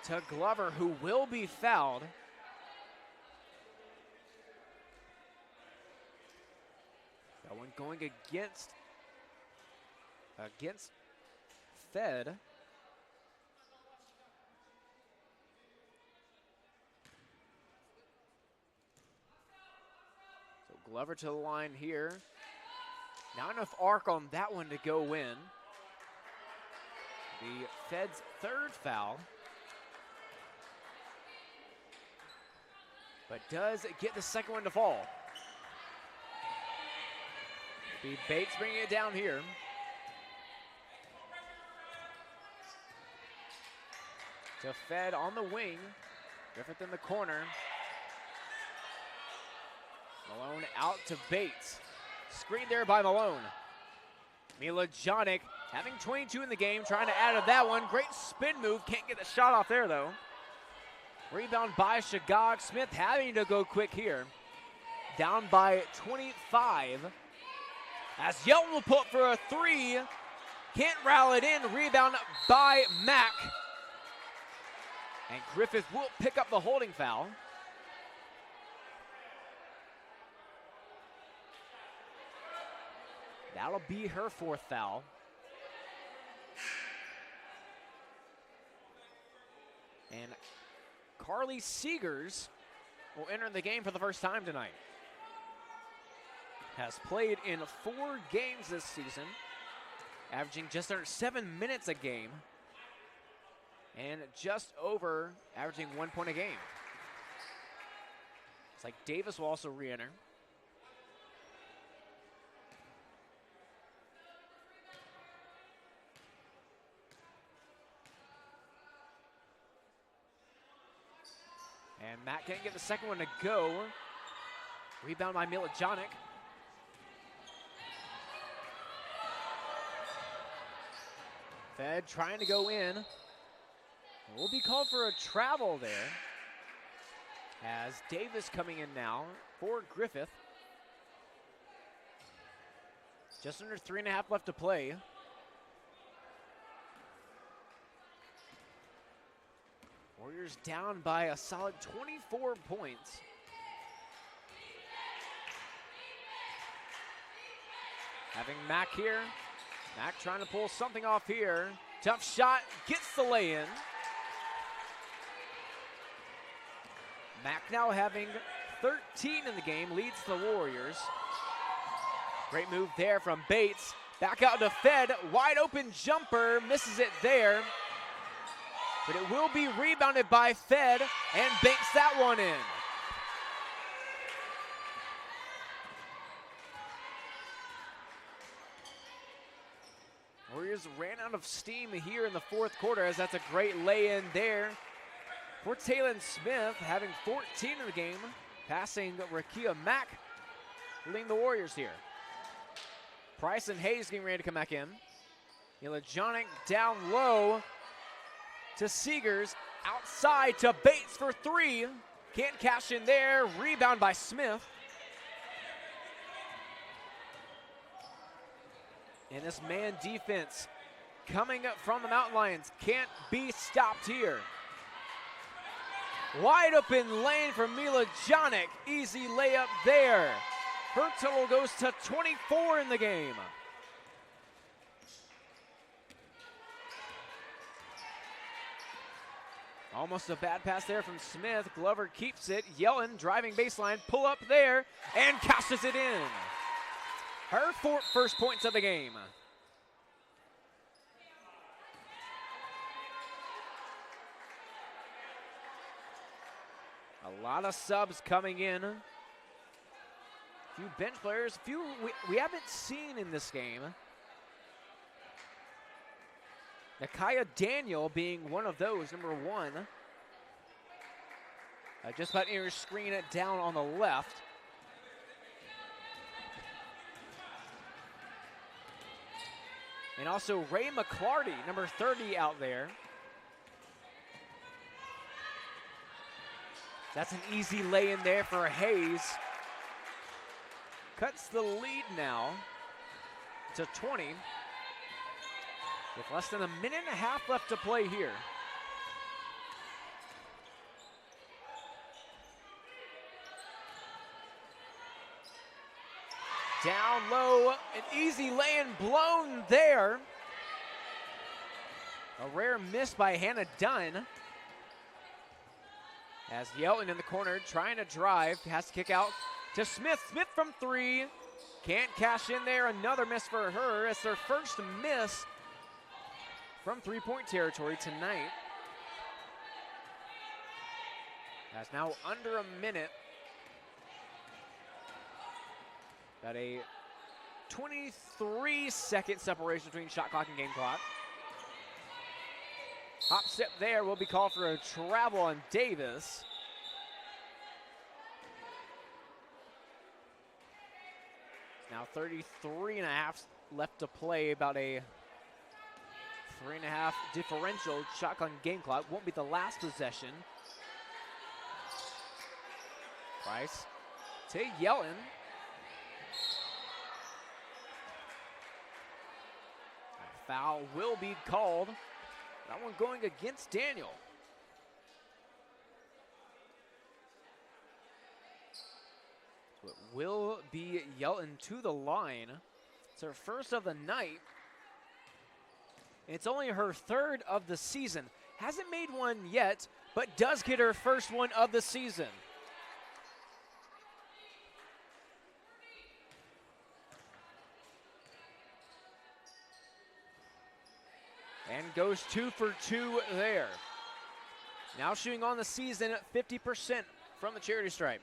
to Glover, who will be fouled. That one going against Fed. So Glover to the line here. Not enough arc on that one to go in. The Fed's third foul. But does get the second one to fall. It'll be Bates bringing it down here. To Fed on the wing. Griffith in the corner. Malone out to Bates. Screen there by Malone. Mila Jonic having 22 in the game, trying to add to that one. Great spin move, can't get the shot off there though. Rebound by Shagog. Smith having to go quick here. Down by 25. As Yelton will put for a 3. Can't rally it in. Rebound by Mack. And Griffith will pick up the holding foul. That'll be her fourth foul. And Carly Seegers will enter the game for the first time tonight. Has played in 4 games this season, averaging just under 7 minutes a game, and just over averaging 1 point a game. It's like Davis will also re-enter. And Matt can't get the second one to go. Rebound by Milojanic. Fed trying to go in. Will be called for a travel there. As Davis coming in now for Griffith. Just under 3.5 left to play. Warriors down by a solid 24 points. Having Mack here. Mack trying to pull something off here. Tough shot, gets the lay-in. Mack now having 13 in the game, leads the Warriors. Great move there from Bates. Back out to Fed, wide open jumper, misses it there. But it will be rebounded by Fed and banks that one in. Warriors ran out of steam here in the fourth quarter, as that's a great lay-in there for Taylon Smith, having 14 in the game, passing Rakia Mack, leading the Warriors here. Price and Hayes getting ready to come back in. Milojanic down low to Seegers, outside to Bates for 3. Can't cash in there, rebound by Smith. And this man defense coming up from the Mountain Lions can't be stopped here. Wide open lane for Milojanic, easy layup there. Her total goes to 24 in the game. Almost a bad pass there from Smith. Glover keeps it. Yellen driving baseline, pull up there, and cashes it in. Her first points of the game. A lot of subs coming in. A few bench players, a few we haven't seen in this game. Nakaya Daniel being one of those, number 1. Just about near screen it down on the left. And also Ray McClarty, number 30 out there. That's an easy lay in there for Hayes. Cuts the lead now to 20 with less than a minute and a half left to play here. Down low, an easy lay-in blown there. A rare miss by Hannah Dunn. As Yelton in the corner trying to drive, has to kick out to Smith. Smith from three, can't cash in there. Another miss for her. It's their first miss from three-point territory tonight. That's now under a minute. Got a 23-second separation between shot clock and game clock. Hop step there will be called for a travel on Davis. Now 33 and a half left to play, about a 3.5 differential. Shot clock and game clock won't be the last possession. Price to Yelton. Foul will be called. That one going against Daniel. So it will be Yelton to the line. It's her first of the night. It's only her third of the season. Hasn't made one yet, but does get her first one of the season. And goes 2 for 2 there. Now shooting on the season at 50% from the charity stripe.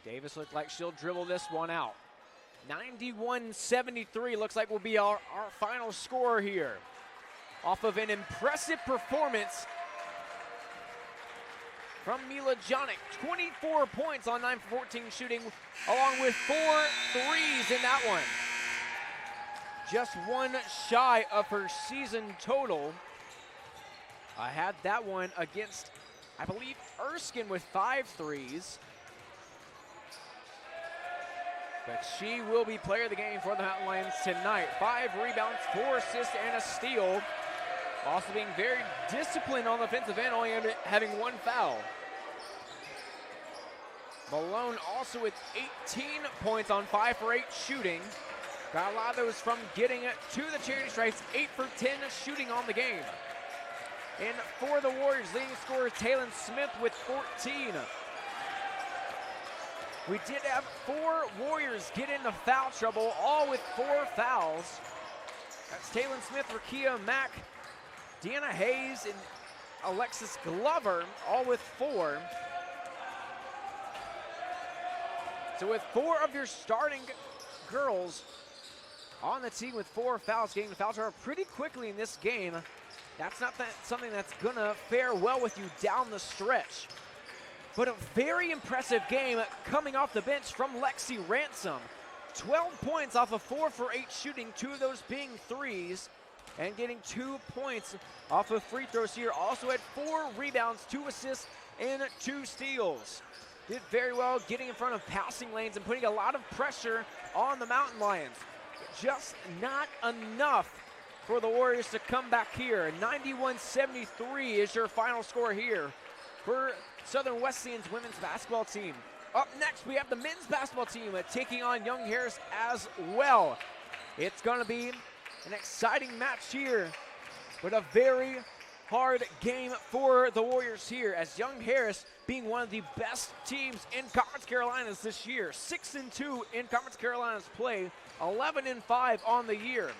Davis looked like she'll dribble this one out. 91-73 looks like will be our final score here. Off of an impressive performance from Mila Jonic. 24 points on 9 for 14 shooting, along with 4 threes in that one. Just one shy of her season total. I had that one against, I believe, Erskine with 5 threes. But she will be player of the game for the Mountain Lions tonight. 5 rebounds, 4 assists, and a steal. Also being very disciplined on the offensive end, only having 1 foul. Malone also with 18 points on 5 for 8 shooting. Got a lot of those from getting it to the charity stripes. 8 for 10 shooting on the game. And for the Warriors, leading scorer Taylon Smith with 14. We did have 4 Warriors get into foul trouble, all with 4 fouls. That's Taylon Smith, Rakia Mack, Deanna Hayes, and Alexis Glover, all with 4. So with 4 of your starting girls on the team with 4 fouls, getting the foul trouble pretty quickly in this game, that's not something that's gonna fare well with you down the stretch. But a very impressive game coming off the bench from Lexi Ransom. 12 points off of 4 for 8 shooting, 2 of those being threes, and getting 2 points off of free throws here. Also had 4 rebounds, 2 assists, and 2 steals. Did very well getting in front of passing lanes and putting a lot of pressure on the Mountain Lions. Just not enough for the Warriors to come back here. 91-73 is your final score here for Southern Wesleyan's women's basketball team. Up next, we have the men's basketball team taking on Young Harris as well. It's going to be an exciting match here, but a very hard game for the Warriors here, as Young Harris being one of the best teams in Conference Carolinas this year. 6-2 in Conference Carolinas play, 11-5 on the year.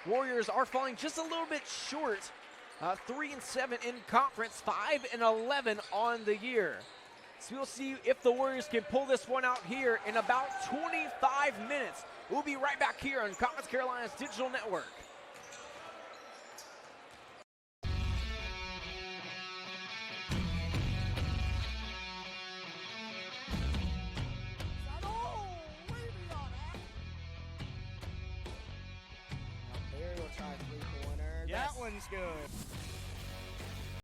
Warriors are falling just a little bit short. 3-7 in conference, 5-11 on the year. So we'll see if the Warriors can pull this one out here in about 25 minutes. We'll be right back here on Conference Carolina's Digital Network. one's good.